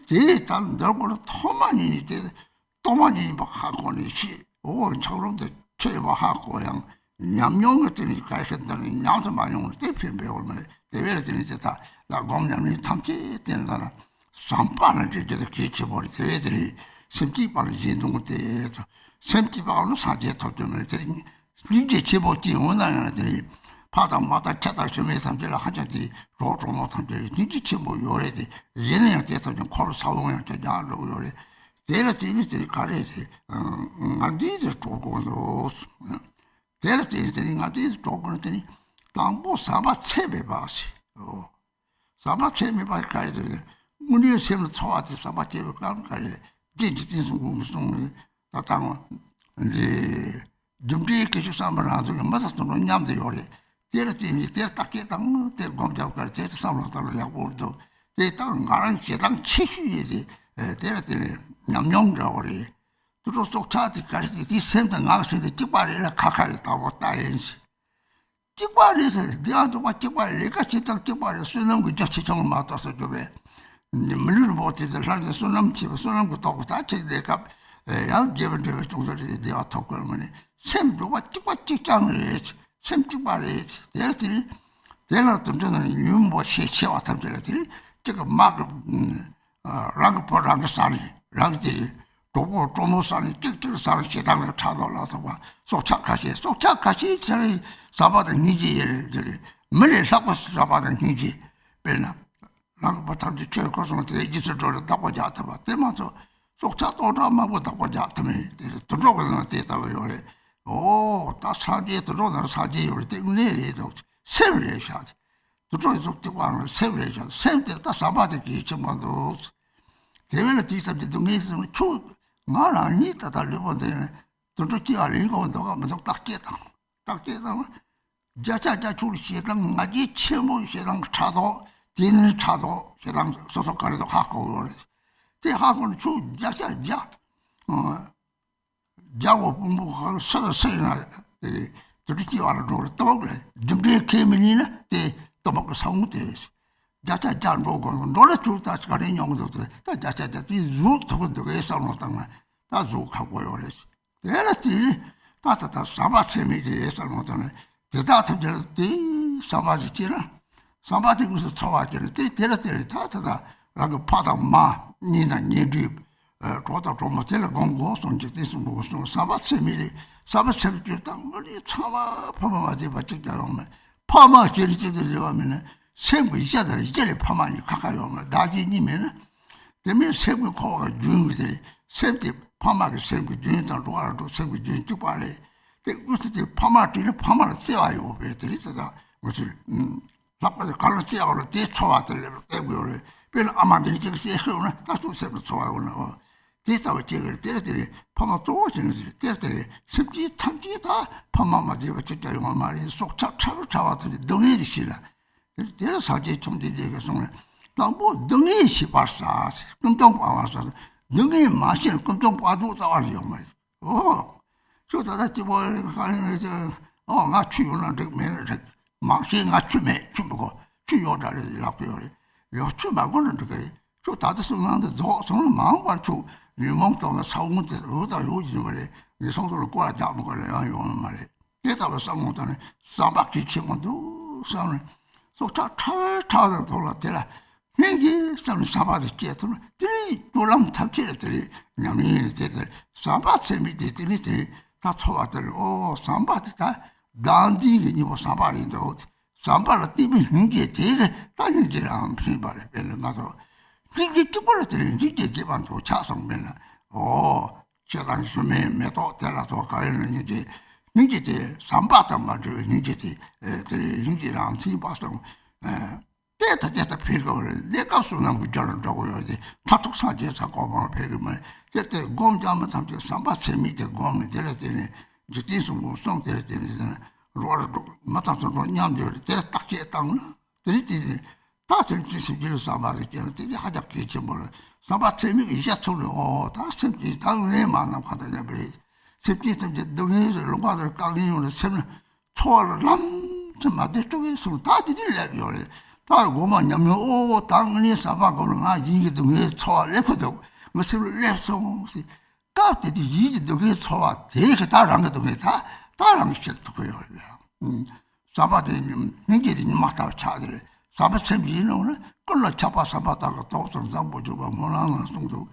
대단 너고는 토만이 돼. 또만이 막 하고는 시 저런데 제보하고 그냥 냠용 같으니 가했더니 냠서 많이 오는 대표 배우면 대회를 되니까 나 공냠이 탐지 된다나 삼판을 이제 기치버리 대회들이 심지반을 진동 때에서 심지반은 사제 터뜨면 되니 이제 제보지 원하는들이 바닥마다 찾아주면 삼절 하자지 로로 못한데 이제 제보 요래지 얘네한테 대해서 좀 코를 사용해야 되냐고 요래 Dela tini karete, ngadize tokono. Dela tini ngadize tokono tini, tambo sama chebe basi. Sama chebe basi karete, muni sem chawati sama chebe karete, jinji sung tatang, the jumdi kishu samarazo, matastono nyamde yore. Dela tini, dela taketang, dela gomjab karete, samratalo yakurdo. Dela ngaran chetang chishu yezi, dela tini. 냠냠자오리 두로 속차디까지 디센터 나가서도 찍발이라 가까이 타고 따인지 찍발에서 내가 좀 찍발 내가 지딱 찍발에 쓰는 거 자체 좀 맞아서 줘배 물을 못해서 살때 손남 집에 손남 거 타고 다치 내가 야 제ben데 정도리 내가 타고 그러면 샘도가 찍장을 해지 샘 찍발에 대들이 내가 좀 전에 윤보 시체 왔다들이 지금 막 랑포랑 사니 랑지 도보 조모산이 틱틱 사는 시당을 찾아올라서 봐 속착하시 저희 사바던 니지를 물에 잡고 사바던 니지 배나 랑보다도 제일 고성한테 얘기를 들었다고 자다 봐 때마서 속착 오라마고 다고 자더니 들어오는 데다가 요래 다 사지에 들어오는 사지 요래 때문에 이래도 세월에 샤지 들어오서 되고 세월에 샤 샘때 다 사바던 기침만도 대회는 뒤집지 동네에서는 초 말아니 다 달려본데 도저히 알리고 너가 먼저 딱 깨다 자자자 줄시당 나지 체모 시당 차도 뒤는 차도 시당 소속가리도 갖고 그래 대 하고는 주 자자자 자고 공부하고 서서나 도저히 알아도 또 그래 준비 케미니나 또 먹고 사무대 자자 잘 보고 노래 좋다 가는 용도도 자자자 뒤주 두고도 해서는 다 좋고 요래서 내라티 따따따 사바세미지 해서는 대다트들이 사바지기나 사바지면서 쳐와지는 때때때 따따다 라고 파다마 니나 니디 Kota Roma Tele Gongo, Son Jitismo, Sabat Semi, Sabat Semitang, Sama, Pama, Pachikaroma, Pama, Jerry de Levamina, same with each other, Jelly Pamani, Kakayoma, Dagi Nimena. The mere same with Koga, June with the same tip, Pama, the same with June and Water, same with June to Pare. They used to Pama to the Pama, Tia over the which is the color Tia or the Tawata, everywhere. But Amadi, that's what separate soil. This our children, Pama Torsion, simply Tanjita, Pama Madiva Mari, so Chawata, Donate Shilla. There's Saji Tom de Degasona. Don't donate she passas, come down ours, donate machine, come down Padu Arium. Oh, so that you were, oh, not you, not the minute, machine, not you, Chubago, Chuyota, Lapuri. You're too bad going to get. So that is one of the doors on the mount or two. You mount on the sound that road are usually. You sort of require that on Mary. Get our someone on Sabaki Chimadu, son. So $1,000. Maybe some Sabbath theatre, 3 Dulam Tapchittery, Yamin, Sabbath semi-dignity, that's what oh, somebody that dandy, you was somebody in the hood. Somebody even get it, then get on somebody, Matter. Did you put it in? Did you give unto Chasson Bella? Oh, Chadan Sume, Metal, Telato, Karen, Nijiti, Sambata Madu, Nijiti, the Nijiram, Sea Boston. Get a figure, they got some with John Doyle, the Tato Sages are going to pay me. Get the gom jam something, somebody send me the gom, the Teletine, Jitisum, some Teletine. Matato Yamdur, there's Taki Town, the Tatin Chisu somebody, the Hada Kitchen, somebody say me, just told you, oh, that's simply down name on the Patanabri. Simply the Donis, the Lombardo County on the 7 tall lam to my district, so that didn't let you. That woman, Yamu, oh, Tangani Sabago, I did the way tall lepido, was left so. God did you the way tall, take it out under the way. 다른 것도 그래요. 사바데 니게디 마타 차들. 사바 셈비는 꼴로 잡아 사바다가 또 성상 보조가 뭐라는 정도.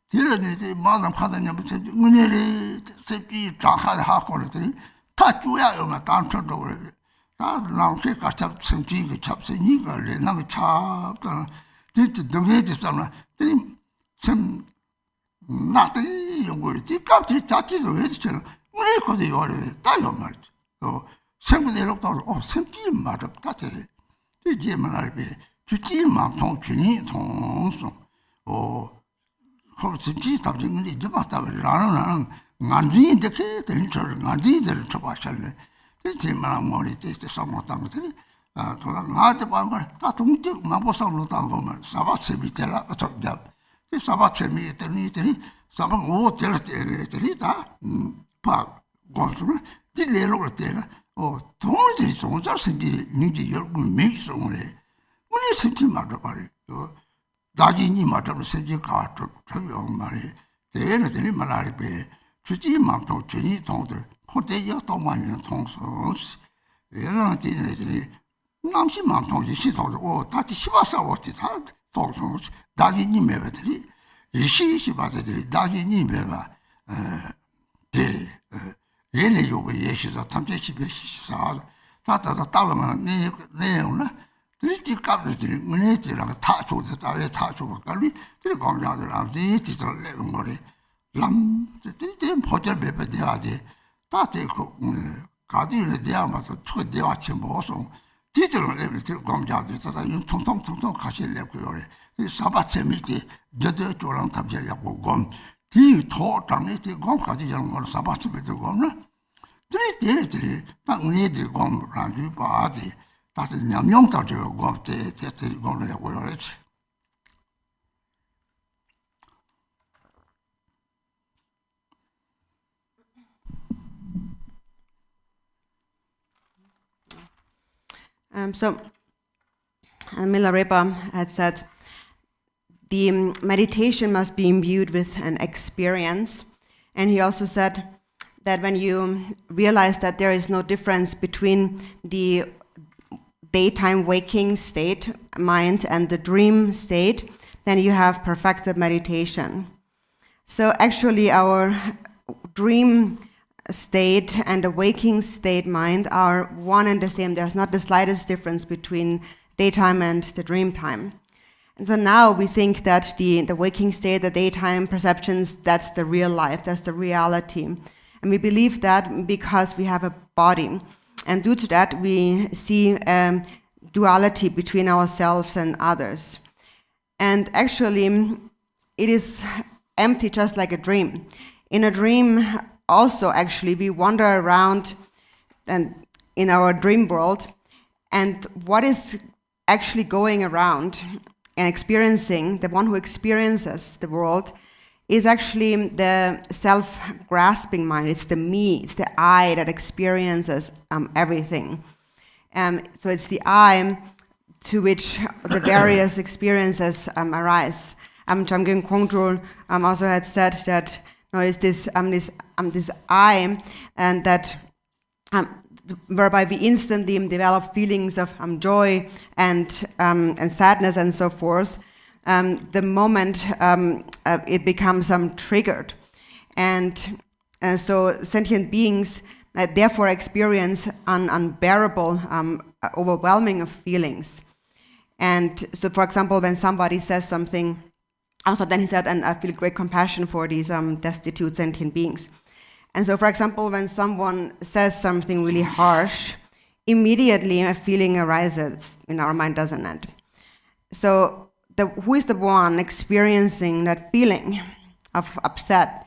딜레디 마담 하다냐 무슨 문제리 셈비 장하다 하고는 다 주야요만 단천도 그래. 다 나한테 같이 셈비 그 잡으니까 내 남이 잡다. 진짜 동해지 삼나. 셈 나한테 요구지 같이 자치도 해주잖아. 우리 거기 요래 따요 말이지. 생분해롭다고 생기 말을 따뜻해. 이제 말하기 주지만 통준이 통성. 그렇지 답증이 이제 봤다고 나는 이렇게 되는 줄 안지들 쳐봤을래. 이제 말한 머리 때때 삼았던 것들이 돌아 나한테 봐봐. 다 동쪽 마보상으로 딴 거면 사바세미 때라 어쩌냐. 이 사바세미 때니 사바 오 때리 다 박 고스를 딜레로 때나 동물들이 zonzar 생기 니지 열고 메이송을 해. 우리 생기 맞아 말이. 다지니 맞아 생기 가도 저요 말이. 대에들이 말하리 배. 주지만 또 주니 동들. 호대여 동만이는 통소스. 얘는 뒤들이 남시만 통지 시도도 다시 시바사 왔지 다 통소스. 다지니 매배들이 이시시 받들이 다지니 매가 대리 얘네 요거 예시서 탐제시베 시사 다다다 따르면 내용은 들이 깝들이 문에들랑 다 조졌다 다 조각깔이 들이 공장들 아버지 뒤들 내는 거리 람 들이 포절 배배 돼야지 다 되고 가디를 대하면서 추가 대화치 모성 뒤들을 내면 들이 공장들 다 통통 가실래고요. 이 사바체미기 여덟 조랑 탐제하고 곰 뒤 토당에 공까지 이런 걸 사바스게 되고는 들이 땅내들 공라지 바지 다들 냠냠다 되고 공때 때들 공을 그러지. So Milarepa had said the meditation must be imbued with an experience. And he also said that when you realize that there is no difference between the daytime waking state, mind, and the dream state, then you have perfected meditation. So actually our dream state and the waking state mind are one and the same. There's not the slightest difference between daytime and the dream time. And so now we think that the waking state, the daytime perceptions, that's the real life, that's the reality. And we believe that because we have a body. And due to that, we see duality between ourselves and others. And actually, it is empty just like a dream. In a dream, also, actually, we wander around and in our dream world, and what is actually going around and experiencing, the one who experiences the world, is actually the self-grasping mind. It's the me, it's the I that experiences everything. So it's the I to which the various experiences arise. Jamgyal Kongtrul also had said that it's this I, and that whereby we instantly develop feelings of joy and sadness and so forth. The moment it becomes triggered, and so sentient beings therefore experience unbearable, overwhelming of feelings. And so, for example, when somebody says something, also then he said, and I feel great compassion for these destitute sentient beings. And so, for example, when someone says something really harsh, immediately a feeling arises in our mind, doesn't it? So who is the one experiencing that feeling of upset?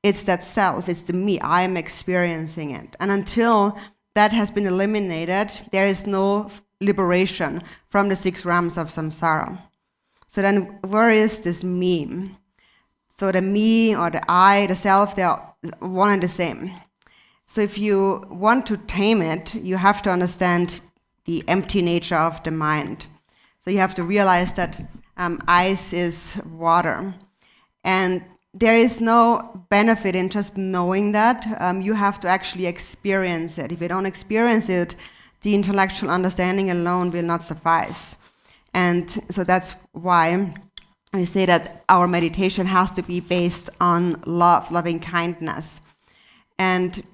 It's that self, it's the me, I am experiencing it. And until that has been eliminated, there is no liberation from the 6 realms of samsara. So then where is this me? So the me or the I, the self, they are one and the same. So if you want to tame it, you have to understand the empty nature of the mind. So you have to realize that ice is water. And there is no benefit in just knowing that. You have to actually experience it. If you don't experience it, the intellectual understanding alone will not suffice. And so that's why we say that our meditation has to be based on love, loving kindness. And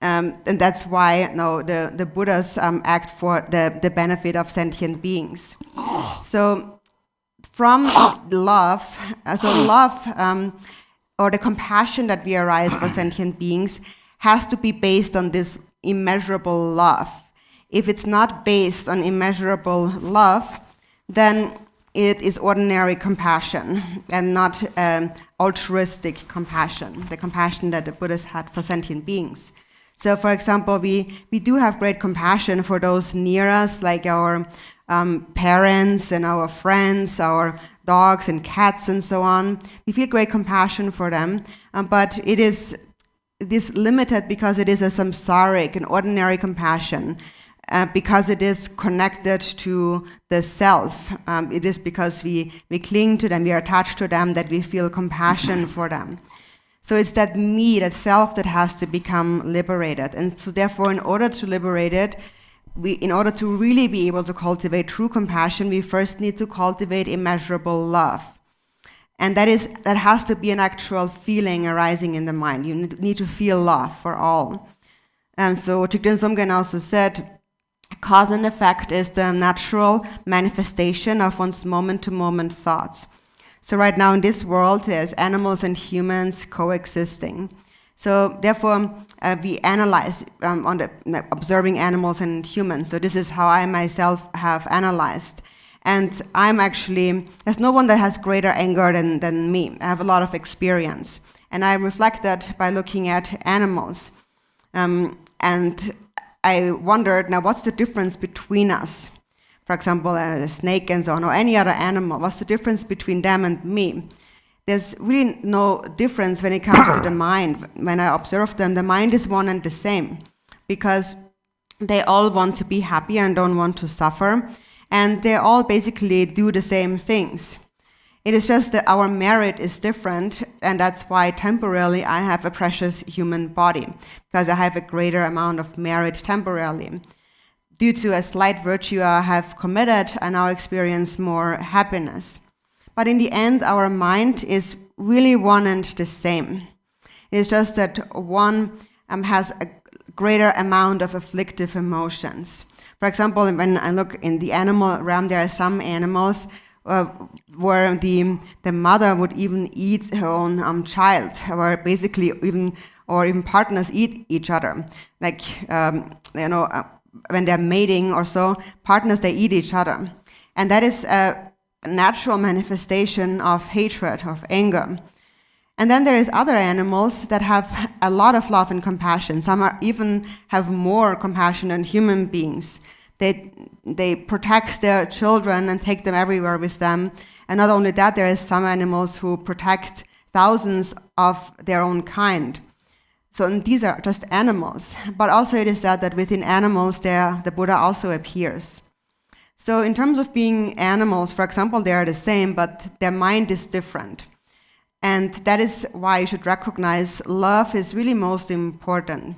that's why the Buddhas act for the benefit of sentient beings. So from love, or the compassion that we arise for sentient beings has to be based on this immeasurable love. If it's not based on immeasurable love, then it is ordinary compassion and not altruistic compassion, the compassion that the Buddhas had for sentient beings. So, for example, we do have great compassion for those near us, like our parents and our friends, our dogs and cats and so on. We feel great compassion for them, but it is limited because it is a samsaric, an ordinary compassion. Because it is connected to the self. It is because we cling to them, we are attached to them, that we feel compassion for them. So it's that me, that self, that has to become liberated. And so therefore, in order to liberate it, in order to really be able to cultivate true compassion, we first need to cultivate immeasurable love. And that has to be an actual feeling arising in the mind. You need to feel love for all. And so Thigden Somgen also said, cause and effect is the natural manifestation of one's moment-to-moment thoughts. So right now in this world, there's animals and humans coexisting. So therefore, we analyze on observing animals and humans. So this is how I myself have analyzed. And there's no one that has greater anger than me. I have a lot of experience. And I reflect that by looking at animals. And I wondered, now what's the difference between us? For example, a snake and so on, or any other animal. What's the difference between them and me? There's really no difference when it comes to the mind. When I observe them, the mind is one and the same, because they all want to be happy and don't want to suffer, and they all basically do the same things. It is just that our merit is different, and that's why temporarily I have a precious human body, because I have a greater amount of merit temporarily. Due to a slight virtue I have committed, I now experience more happiness. But in the end, our mind is really one and the same. It's just that one has a greater amount of afflictive emotions. For example, when I look in the animal realm, there are some animals where the mother would even eat her own child, or basically even partners eat each other. Like, when they're mating or so, partners, they eat each other. And that is a natural manifestation of hatred, of anger. And then there is other animals that have a lot of love and compassion. Some even have more compassion than human beings. They protect their children and take them everywhere with them. And not only that, there is some animals who protect thousands of their own kind. So these are just animals. But also it is said that within animals, the Buddha also appears. So in terms of being animals, for example, they are the same, but their mind is different. And that is why you should recognize love is really most important.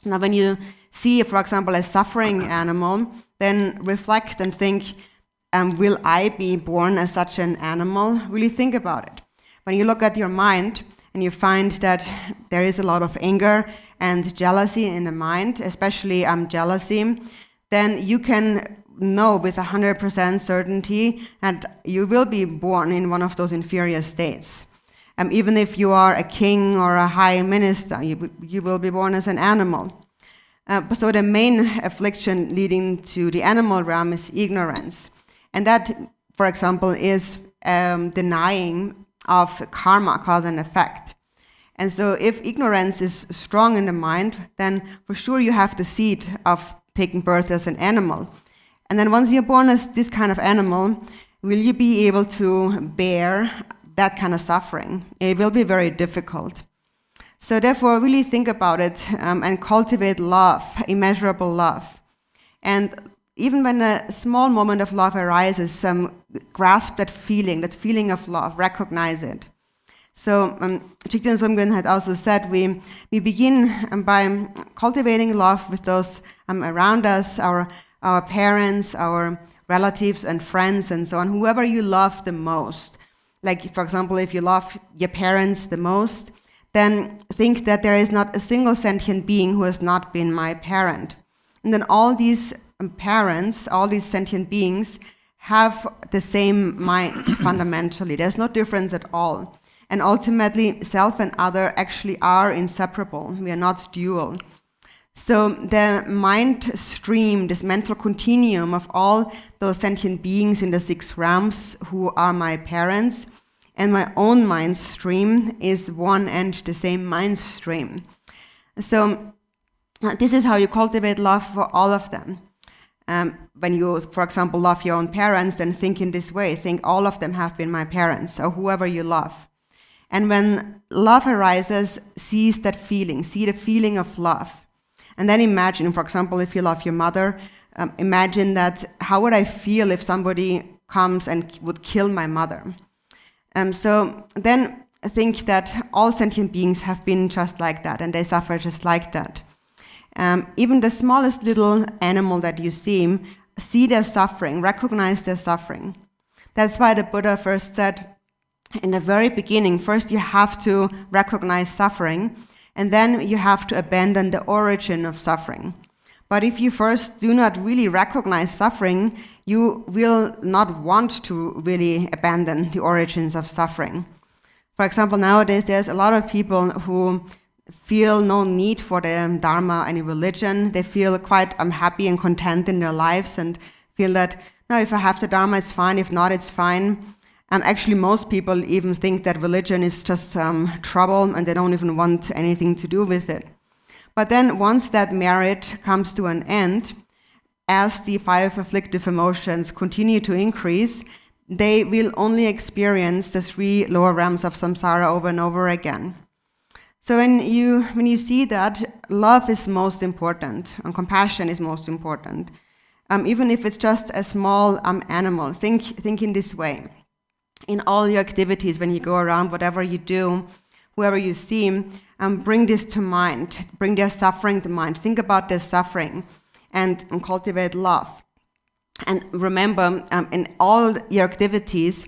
Now, when you see, for example, a suffering animal, then reflect and think, will I be born as such an animal? Really think about it. When you look at your mind and you find that there is a lot of anger and jealousy in the mind, especially jealousy, then you can know with 100% certainty that you will be born in one of those inferior states. Even if you are a king or a high minister, you will be born as an animal. So the main affliction leading to the animal realm is ignorance. And that, for example, is denying of karma, cause and effect. And so if ignorance is strong in the mind, then for sure you have the seed of taking birth as an animal. And then once you're born as this kind of animal, will you be able to bear that kind of suffering? It will be very difficult. So therefore, really think about it and cultivate love, immeasurable love. And even when a small moment of love arises, grasp that feeling of love, recognize it. So Jigten Sumgön had also said we begin by cultivating love with those around us, our parents, our relatives and friends and so on, whoever you love the most. Like, for example, if you love your parents the most, then think that there is not a single sentient being who has not been my parent. And then all these parents, all these sentient beings have the same mind fundamentally. There's no difference at all. And ultimately, self and other actually are inseparable. We are not dual. So the mind stream, this mental continuum of all those sentient beings in the 6 realms who are my parents, and my own mind stream is one and the same mind stream. So this is how you cultivate love for all of them. When you, for example, love your own parents, then think in this way. Think all of them have been my parents, or whoever you love. And when love arises, seize that feeling, see the feeling of love. And then imagine, for example, if you love your mother, imagine that, how would I feel if somebody comes and would kill my mother? So then think that all sentient beings have been just like that, and they suffer just like that. Even the smallest little animal that you see their suffering, recognize their suffering. That's why the Buddha first said, in the very beginning, first you have to recognize suffering, and then you have to abandon the origin of suffering. But if you first do not really recognize suffering, you will not want to really abandon the origins of suffering. For example, nowadays there's a lot of people who feel no need for the Dharma, any religion. They feel quite happy and content in their lives and feel that, no, if I have the Dharma, it's fine. If not, it's fine. Actually, most people even think that religion is just trouble and they don't even want anything to do with it. But then once that merit comes to an end, as the 5 afflictive emotions continue to increase, they will only experience the 3 lower realms of samsara over and over again. So when you see that, love is most important and compassion is most important. Even if it's just a small animal, think in this way. In all your activities, when you go around, whatever you do, whoever you see, bring this to mind, bring their suffering to mind, think about their suffering, and cultivate love. And remember, in all your activities,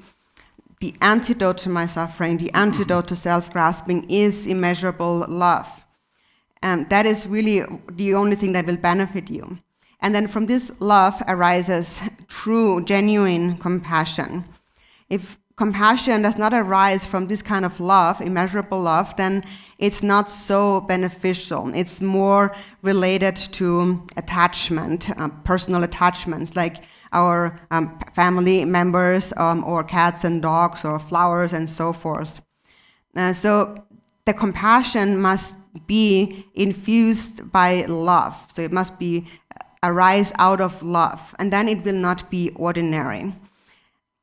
the antidote to my suffering, the antidote to self-grasping is immeasurable love. That is really the only thing that will benefit you. And then from this love arises true, genuine compassion. If compassion does not arise from this kind of love, immeasurable love, then it's not so beneficial. It's more related to attachment, personal attachments, like our family members, or cats and dogs, or flowers and so forth. So the compassion must be infused by love. So it must be arise out of love, and then it will not be ordinary.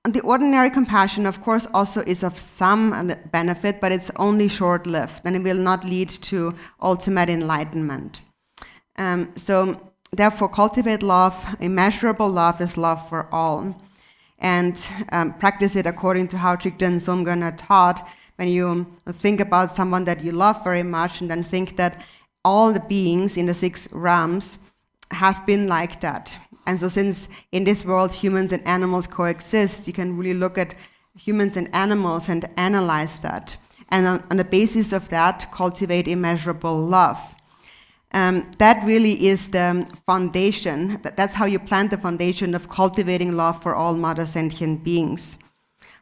And the ordinary compassion, of course, also is of some benefit, but it's only short-lived, and it will not lead to ultimate enlightenment. So therefore, cultivate love. Immeasurable love is love for all. And practice it according to how Trikden Somgana taught. When you think about someone that you love very much, and then think that all the beings in the 6 realms have been like that. And so since in this world humans and animals coexist, you can really look at humans and animals and analyze that. And on the basis of that, cultivate immeasurable love. That really is the foundation. That's how you plant the foundation of cultivating love for all mother sentient beings.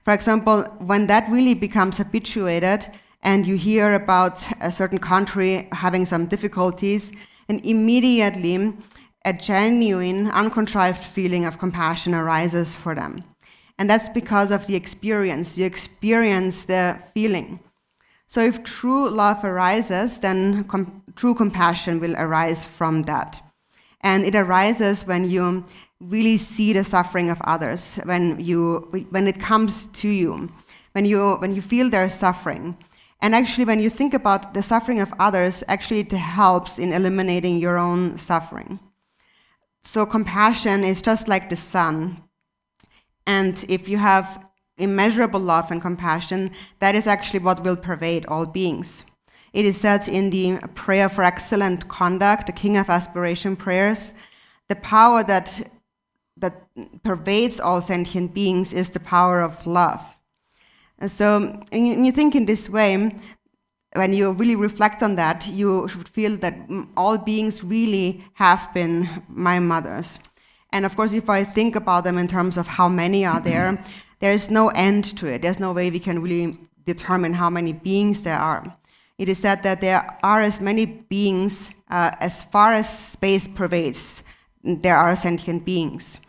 For example, when that really becomes habituated and you hear about a certain country having some difficulties, and immediately a genuine, uncontrived feeling of compassion arises for them. And that's because of the experience. You experience the feeling. So if true love arises, then true compassion will arise from that. And it arises when you really see the suffering of others, when it comes to you, when you feel their suffering. And actually, when you think about the suffering of others, actually it helps in eliminating your own suffering. So compassion is just like the sun. And if you have immeasurable love and compassion, that is actually what will pervade all beings. It is said in the prayer for excellent conduct, the King of Aspiration prayers, the power that pervades all sentient beings is the power of love. And so when you think in this way, when you really reflect on that, you should feel that all beings really have been my mothers. And of course, if I think about them in terms of how many are there, there is no end to it. There's no way we can really determine how many beings there are. It is said that there are as many beings as far as space pervades, there are sentient beings.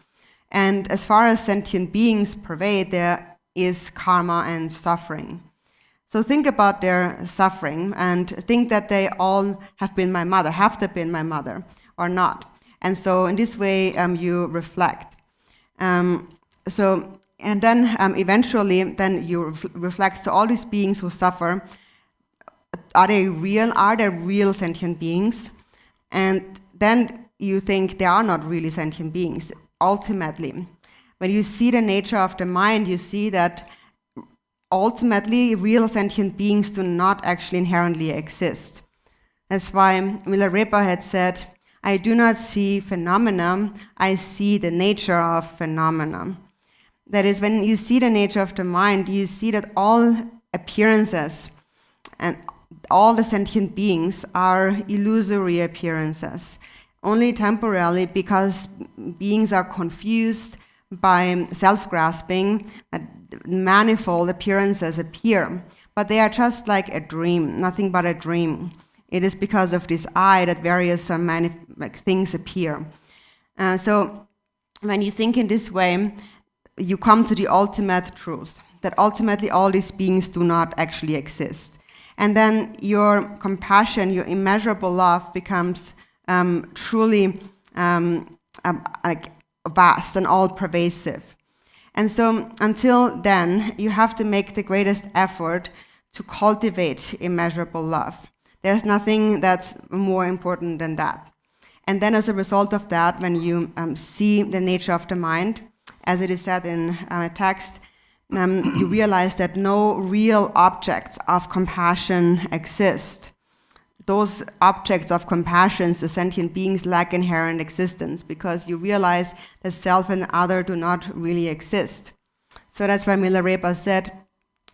And as far as sentient beings pervade, there is karma and suffering. So think about their suffering and think that they all have been my mother. Have they been my mother or not? And so in this way, you reflect. And then eventually, then you reflect. So all these beings who suffer, are they real? Are they real sentient beings? And then you think they are not really sentient beings. Ultimately, when you see the nature of the mind, you see that ultimately real sentient beings do not actually inherently exist. That's why Milarepa had said, I do not see phenomena, I see the nature of phenomena. That is, when you see the nature of the mind, you see that all appearances and all the sentient beings are illusory appearances, only temporarily, because beings are confused by self-grasping, that manifold appearances appear, but they are just like a dream, nothing but a dream. It is because of this I that various things appear. So when you think in this way, you come to the ultimate truth, that ultimately all these beings do not actually exist. And then your compassion, your immeasurable love becomes truly vast and all-pervasive. And so until then, you have to make the greatest effort to cultivate immeasurable love. There's nothing that's more important than that. And then as a result of that, when you see the nature of the mind, as it is said in a text, you realize that no real objects of compassion exist. Those objects of compassion, the sentient beings, lack inherent existence because you realize that self and other do not really exist. So that's why Milarepa said,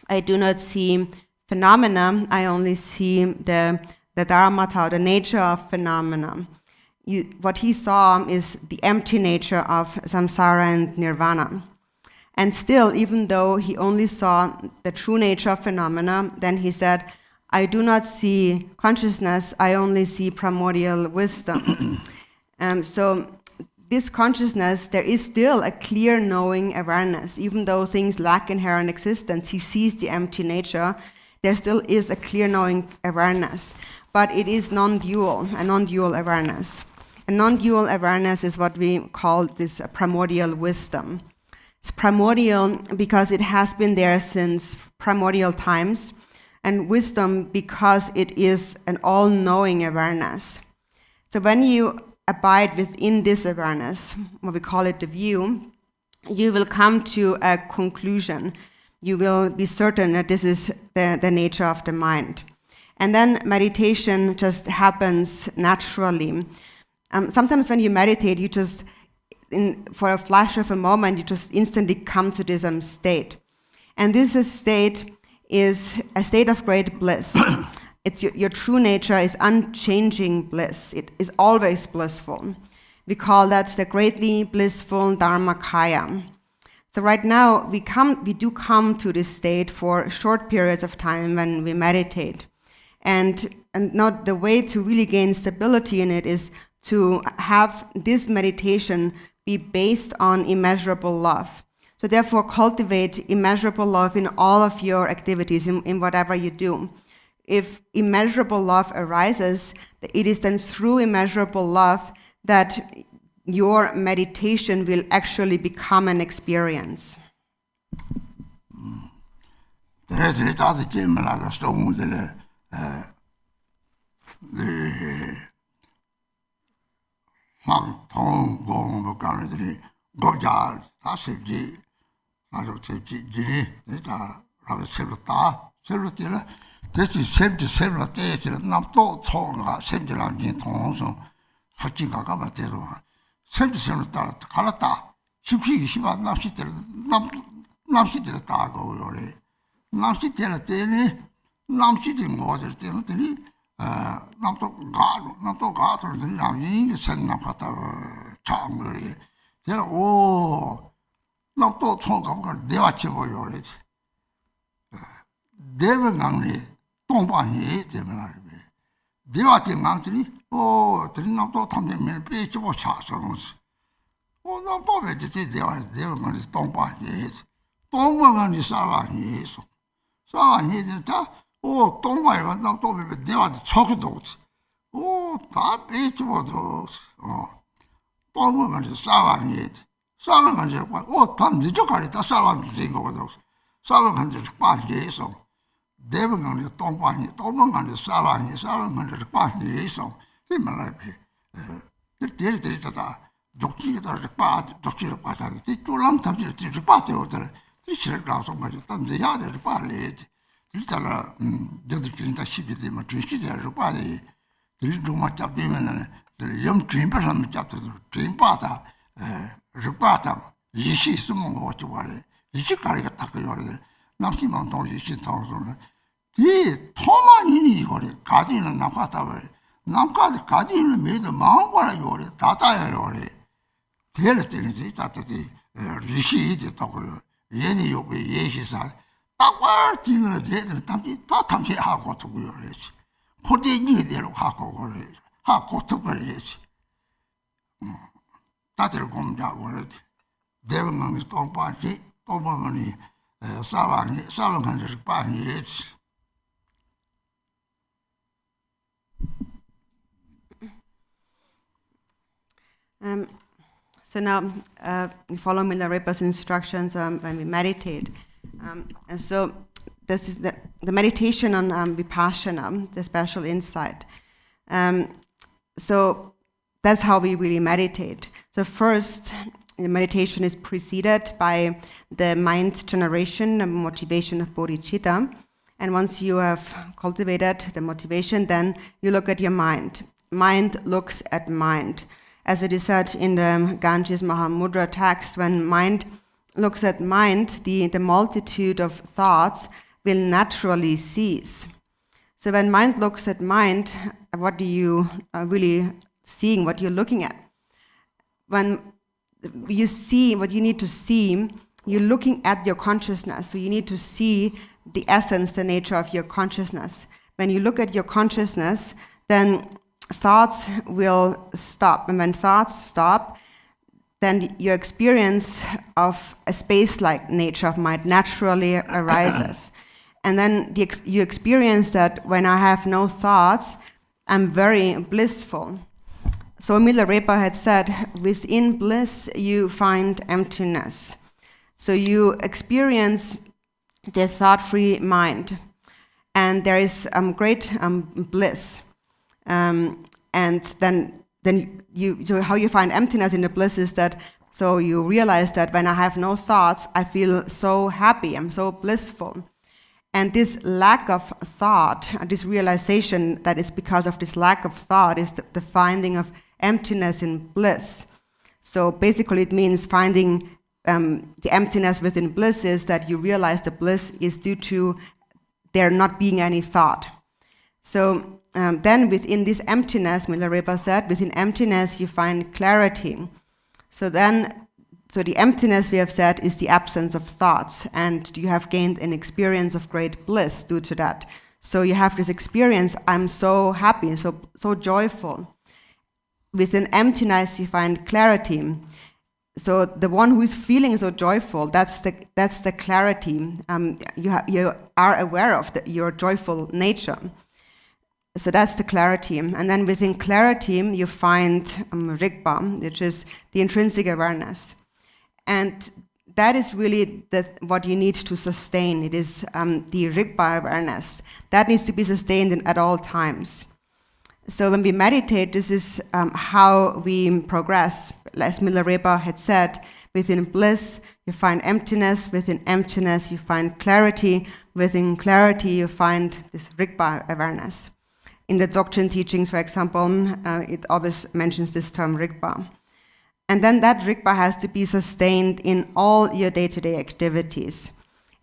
I do not see phenomena, I only see the Dharma, the nature of phenomena. What he saw is the empty nature of samsara and nirvana. And still, even though he only saw the true nature of phenomena, then he said, I do not see consciousness, I only see primordial wisdom. So this consciousness, there is still a clear knowing awareness. Even though things lack inherent existence, he sees the empty nature, there still is a clear knowing awareness. But it is non-dual, a non-dual awareness. A non-dual awareness is what we call this primordial wisdom. It's primordial because it has been there since primordial times, and wisdom because it is an all-knowing awareness. So when you abide within this awareness, what we call it the view, you will come to a conclusion. You will be certain that this is the nature of the mind. And then meditation just happens naturally. Sometimes when you meditate, you just, for a flash of a moment, you just instantly come to this state. And this state is a state of great bliss. It's your true nature is unchanging bliss. It is always blissful. We call that the greatly blissful Dharmakaya. So right now, we do come to this state for short periods of time when we meditate. And not the way to really gain stability in it is to have this meditation be based on immeasurable love. So therefore, cultivate immeasurable love in all of your activities, in whatever you do. If immeasurable love arises, it is then through immeasurable love that your meditation will actually become an experience. This is several days, not to talk, several things, Hachi Gagamatero, 70 Kalata, Shipsi, Shiva, Namsitter Tago, Namsitter, Namsitting water, not to God, or the Nami, send Napata Changri. There, oh, not to talk about the Achivo. Devangangi, Tombani, Devanari. Devating oh, Trinato Taming page of Chasons. Oh, no, poverty, they are Devangan Tombani. Tomban is Savani. Savani, oh, Tomba was not over the Devat chocolate. Oh, that page was those. Oh, Tomban is Savani. Savani, oh, Tom the Joker, the Savan thing over those. 700 years old. Devangan Tombani, Tomban is Savani, 700 years old. Similarly, the theatre, Doctor Party, the 2 long times to the party of the teacher glass of my time, the other party. Little the ship with the matrix, the party. There is too much of women, the young dream person chapter, dream pata, repata, Yishi Sumo, what you want. Ishikari Takayori, Napsiman told Yishi. The Toma Nini Yori, Kadin and Napata, Namka Kadin made the Mount Yori, Tata Yori. Tell it that the Rishi the Tokoyo, Yeni Yogi Yeshi. That word in the dead and Tamsi Hako to be rich. Put the new deal of Hako to be rich. That will come down with it. Devilman is Tom Party, Tomani, 700 years. So now we follow Milarepa's instructions when we meditate. And so this is the meditation on Vipassana, the special insight. So that's how we really meditate. So first, the meditation is preceded by the mind generation, the motivation of bodhicitta. And once you have cultivated the motivation, then you look at your mind. Mind looks at mind. As it is said in the Ganges Mahamudra text, when mind looks at mind, the multitude of thoughts will naturally cease. So when mind looks at mind, what do you really seeing, what you're looking at? When you see what you need to see, you're looking at your consciousness. So you need to see the essence, the nature of your consciousness. When you look at your consciousness, then thoughts will stop. And when thoughts stop, then your experience of a space-like nature of mind naturally arises. And then you experience that when I have no thoughts, I'm very blissful. So Milarepa had said, within bliss you find emptiness. So you experience the thought-free mind. And there is great bliss. And then so how you find emptiness in the bliss is that, so you realize that when I have no thoughts, I feel so happy, I'm so blissful. And this lack of thought, this realization that is because of this lack of thought is the finding of emptiness in bliss. So basically it means finding the emptiness within bliss is that you realize the bliss is due to there not being any thought. So then within this emptiness, Milarepa said, within emptiness you find clarity. So the emptiness, we have said, is the absence of thoughts, and you have gained an experience of great bliss due to that. So you have this experience, I'm so happy, so joyful. Within emptiness you find clarity. So the one who is feeling so joyful, that's the clarity. You are aware of your joyful nature. So that's the clarity. And then within clarity you find Rigpa, which is the intrinsic awareness. And that is really what you need to sustain. It is the Rigpa awareness. That needs to be sustained at all times. So when we meditate, this is how we progress. As Milarepa had said, within bliss you find emptiness, within emptiness you find clarity, within clarity you find this Rigpa awareness. In the Dzogchen teachings, for example, it always mentions this term Rigpa. And then that Rigpa has to be sustained in all your day-to-day activities.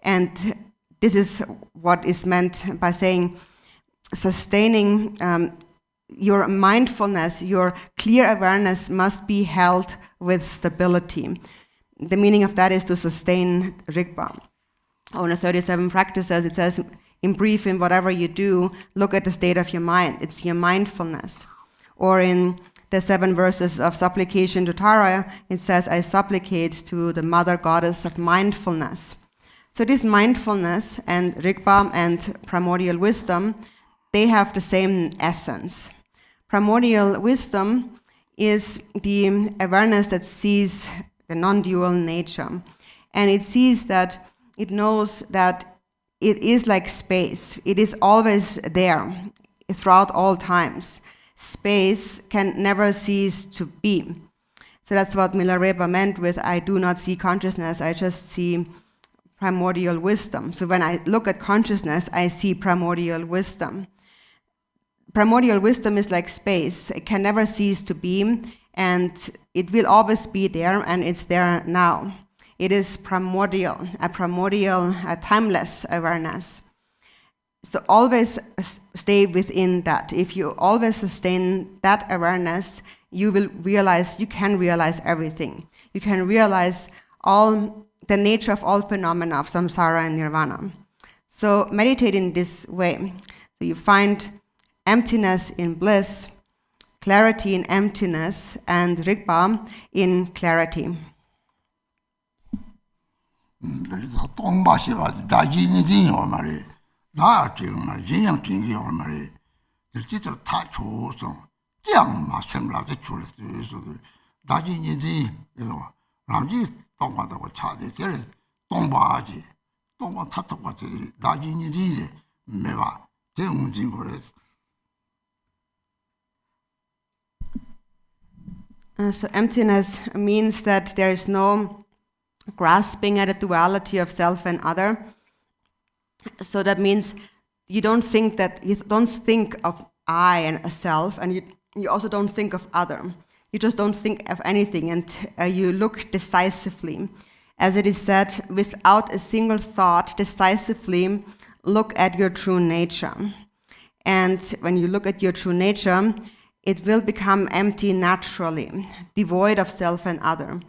And this is what is meant by saying sustaining your mindfulness, your clear awareness must be held with stability. The meaning of that is to sustain Rigpa. On the 37 practices, it says, in brief, in whatever you do, look at the state of your mind. It's your mindfulness. Or in the 7 verses of supplication to Tara, it says, I supplicate to the mother goddess of mindfulness. So this mindfulness and Rigpa and primordial wisdom, they have the same essence. Primordial wisdom is the awareness that sees the non-dual nature. And it sees that, it knows that it is like space. It is always there throughout all times. Space can never cease to be. So that's what Milarepa meant with, I do not see consciousness, I just see primordial wisdom. So when I look at consciousness, I see primordial wisdom. Primordial wisdom is like space. It can never cease to be, and it will always be there, and it's there now. It is primordial, a timeless awareness. So always stay within that. If you always sustain that awareness, you will realize, you can realize everything. You can realize all the nature of all phenomena of samsara and nirvana. So meditate in this way. So you find emptiness in bliss, clarity in emptiness, and Rigpa in clarity. So emptiness means that there is no grasping at a duality of self and other. So that means you don't think of I and a self, and you also don't think of other. You just don't think of anything, and you look decisively. As it is said, without a single thought, decisively look at your true nature. And when you look at your true nature, it will become empty naturally, devoid of self and other.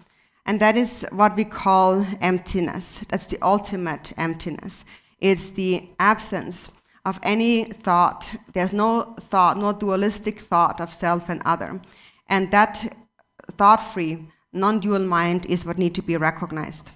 And that is what we call emptiness. That's the ultimate emptiness. It's the absence of any thought. There's no thought, no dualistic thought of self and other. And that thought-free, non-dual mind is what needs to be recognized.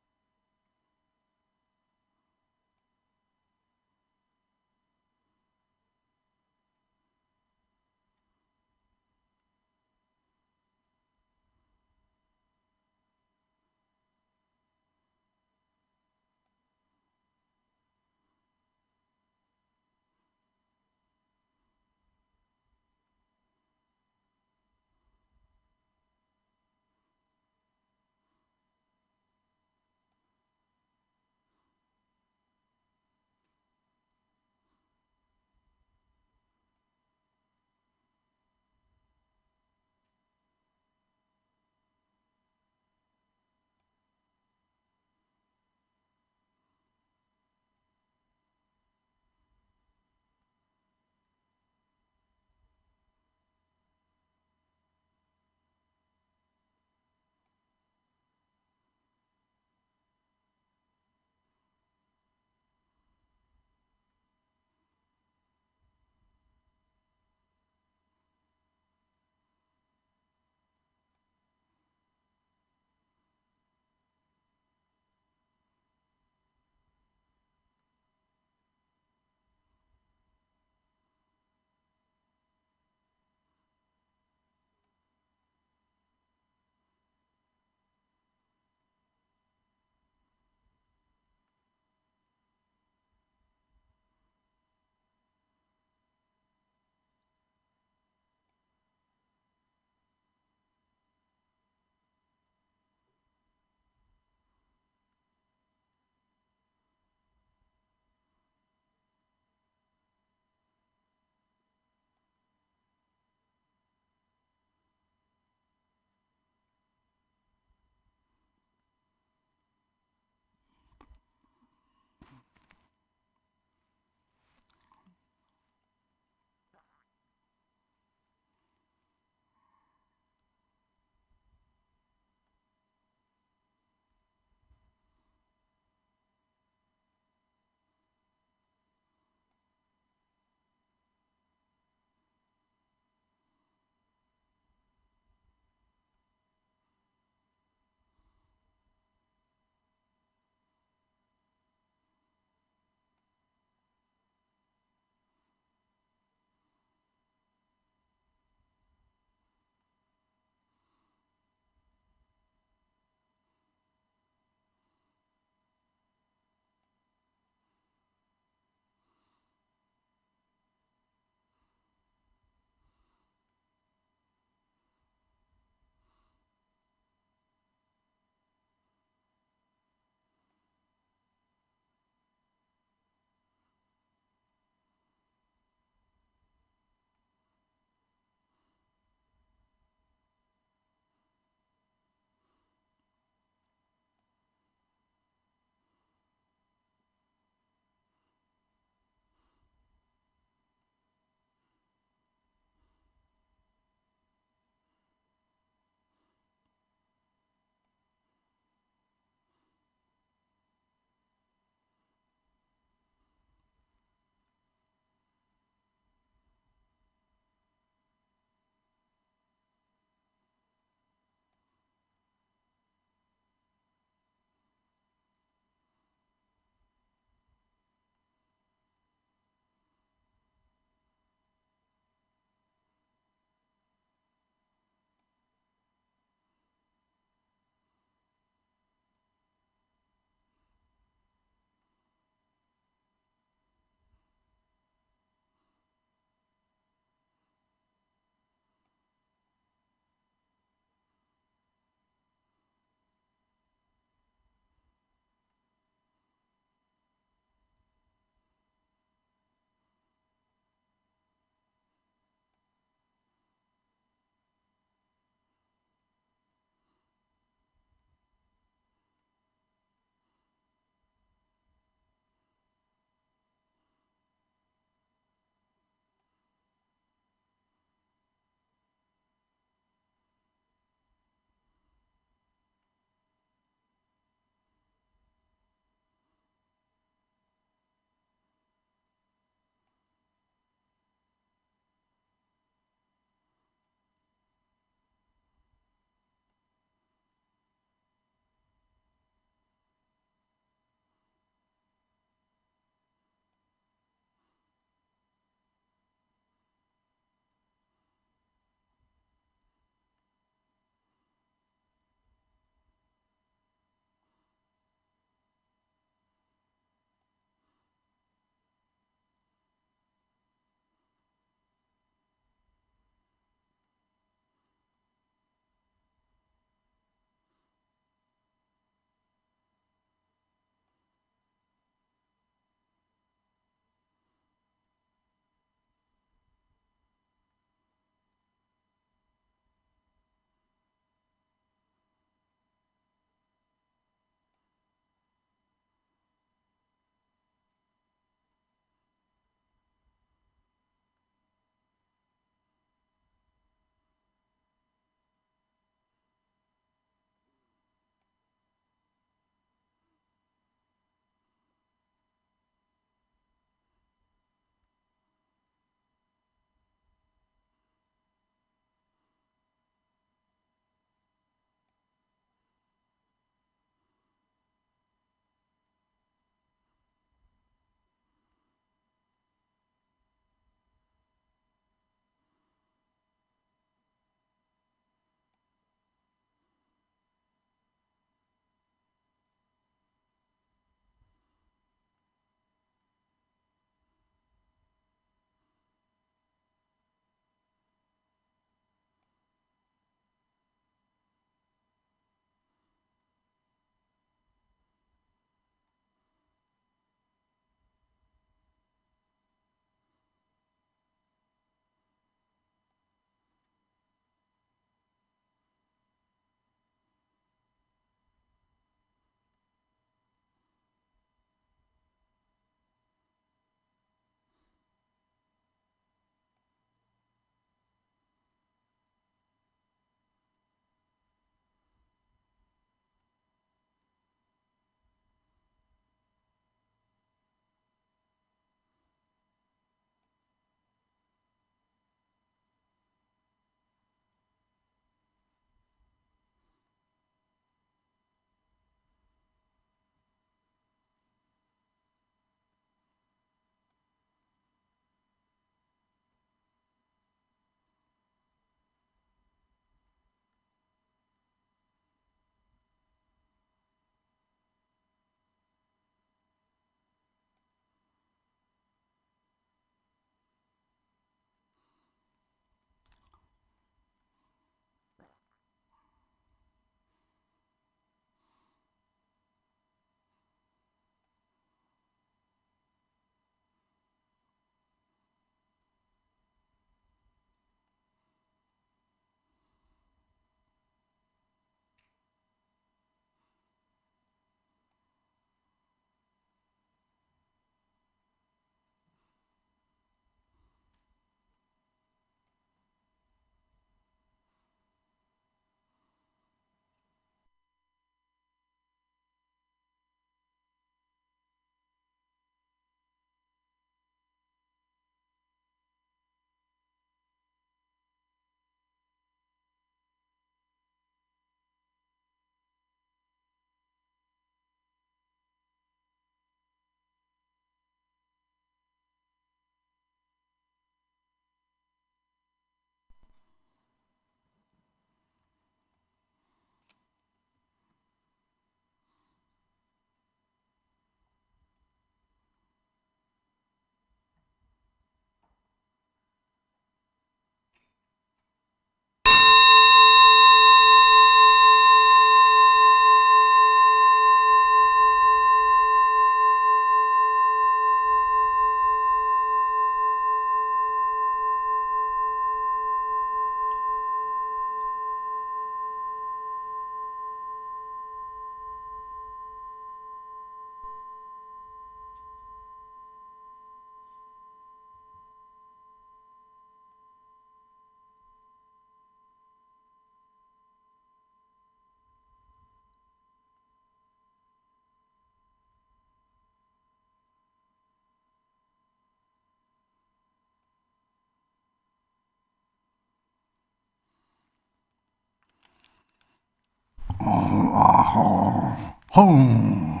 home.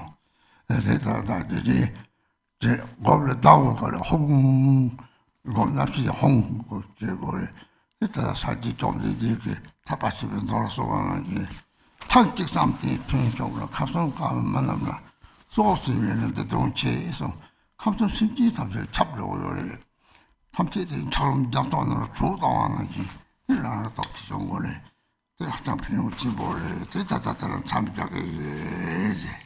The goblet dog got a home. Got nothing home. It's a side of the dig. Tapashi and also on Tank something to over Capson Manamla. So soon the don't chase. So come to Sinti of the chapel. Something in Charm jumped on the fruit on the doctor's own way. They have something to board. They and some easy.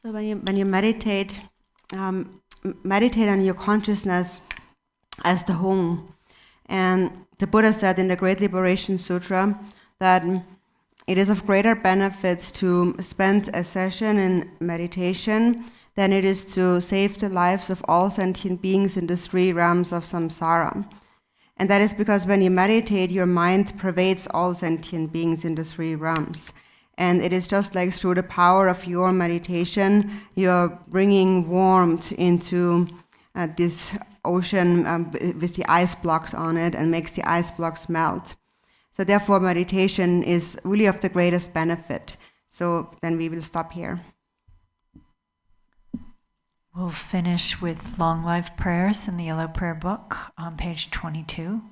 So when you meditate, meditate on your consciousness as the home. And the Buddha said in the Great Liberation Sutra that it is of greater benefit to spend a session in meditation than it is to save the lives of all sentient beings in the 3 realms of samsara. And that is because when you meditate, your mind pervades all sentient beings in the 3 realms. And it is just like through the power of your meditation, you're bringing warmth into this ocean with the ice blocks on it and makes the ice blocks melt. So therefore, meditation is really of the greatest benefit. So then we will stop here. We'll finish with long life prayers in the Yellow Prayer Book on page 22.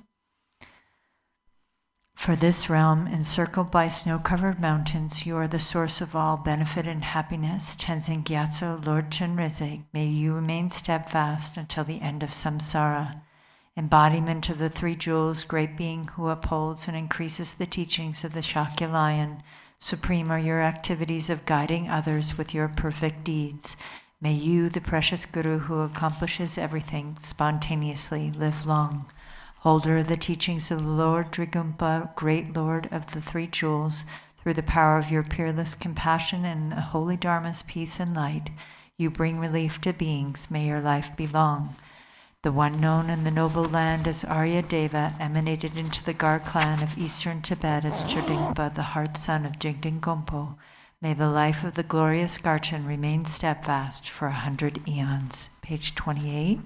For this realm, encircled by snow-covered mountains, you are the source of all benefit and happiness. Tenzin Gyatso, Lord Chenrezig, may you remain steadfast until the end of samsara. Embodiment of the 3 jewels, great being who upholds and increases the teachings of the Shakya lion. Supreme are your activities of guiding others with your perfect deeds. May you, the precious Guru who accomplishes everything spontaneously, live long. Holder of the teachings of the Lord Drigumpa, great Lord of the 3 jewels, through the power of your peerless compassion and the holy Dharma's peace and light, you bring relief to beings. May your life be long. The one known in the noble land as Arya Deva emanated into the Gar clan of eastern Tibet as Chudingpa, the heart son of Jigden Gompo. May the life of the glorious Garchen remain steadfast for 100 eons. Page 28.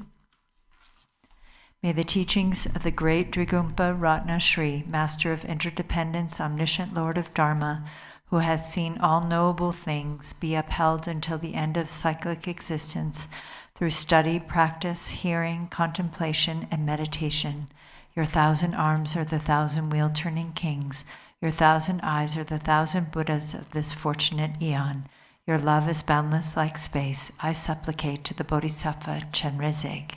May the teachings of the great Drigumpa Ratna Shri, Master of Interdependence, Omniscient Lord of Dharma, who has seen all knowable things, be upheld until the end of cyclic existence through study, practice, hearing, contemplation, and meditation. Your 1,000 arms are the 1,000 wheel-turning kings. Your 1,000 eyes are the 1,000 Buddhas of this fortunate eon. Your love is boundless like space. I supplicate to the Bodhisattva Chenrezig.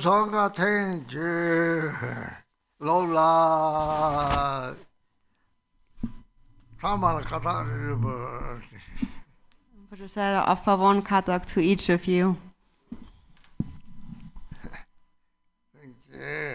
Sangha thank you. Lola. Tamara Katari. Buddha said, I offer 1 katak to each of you. Thank you.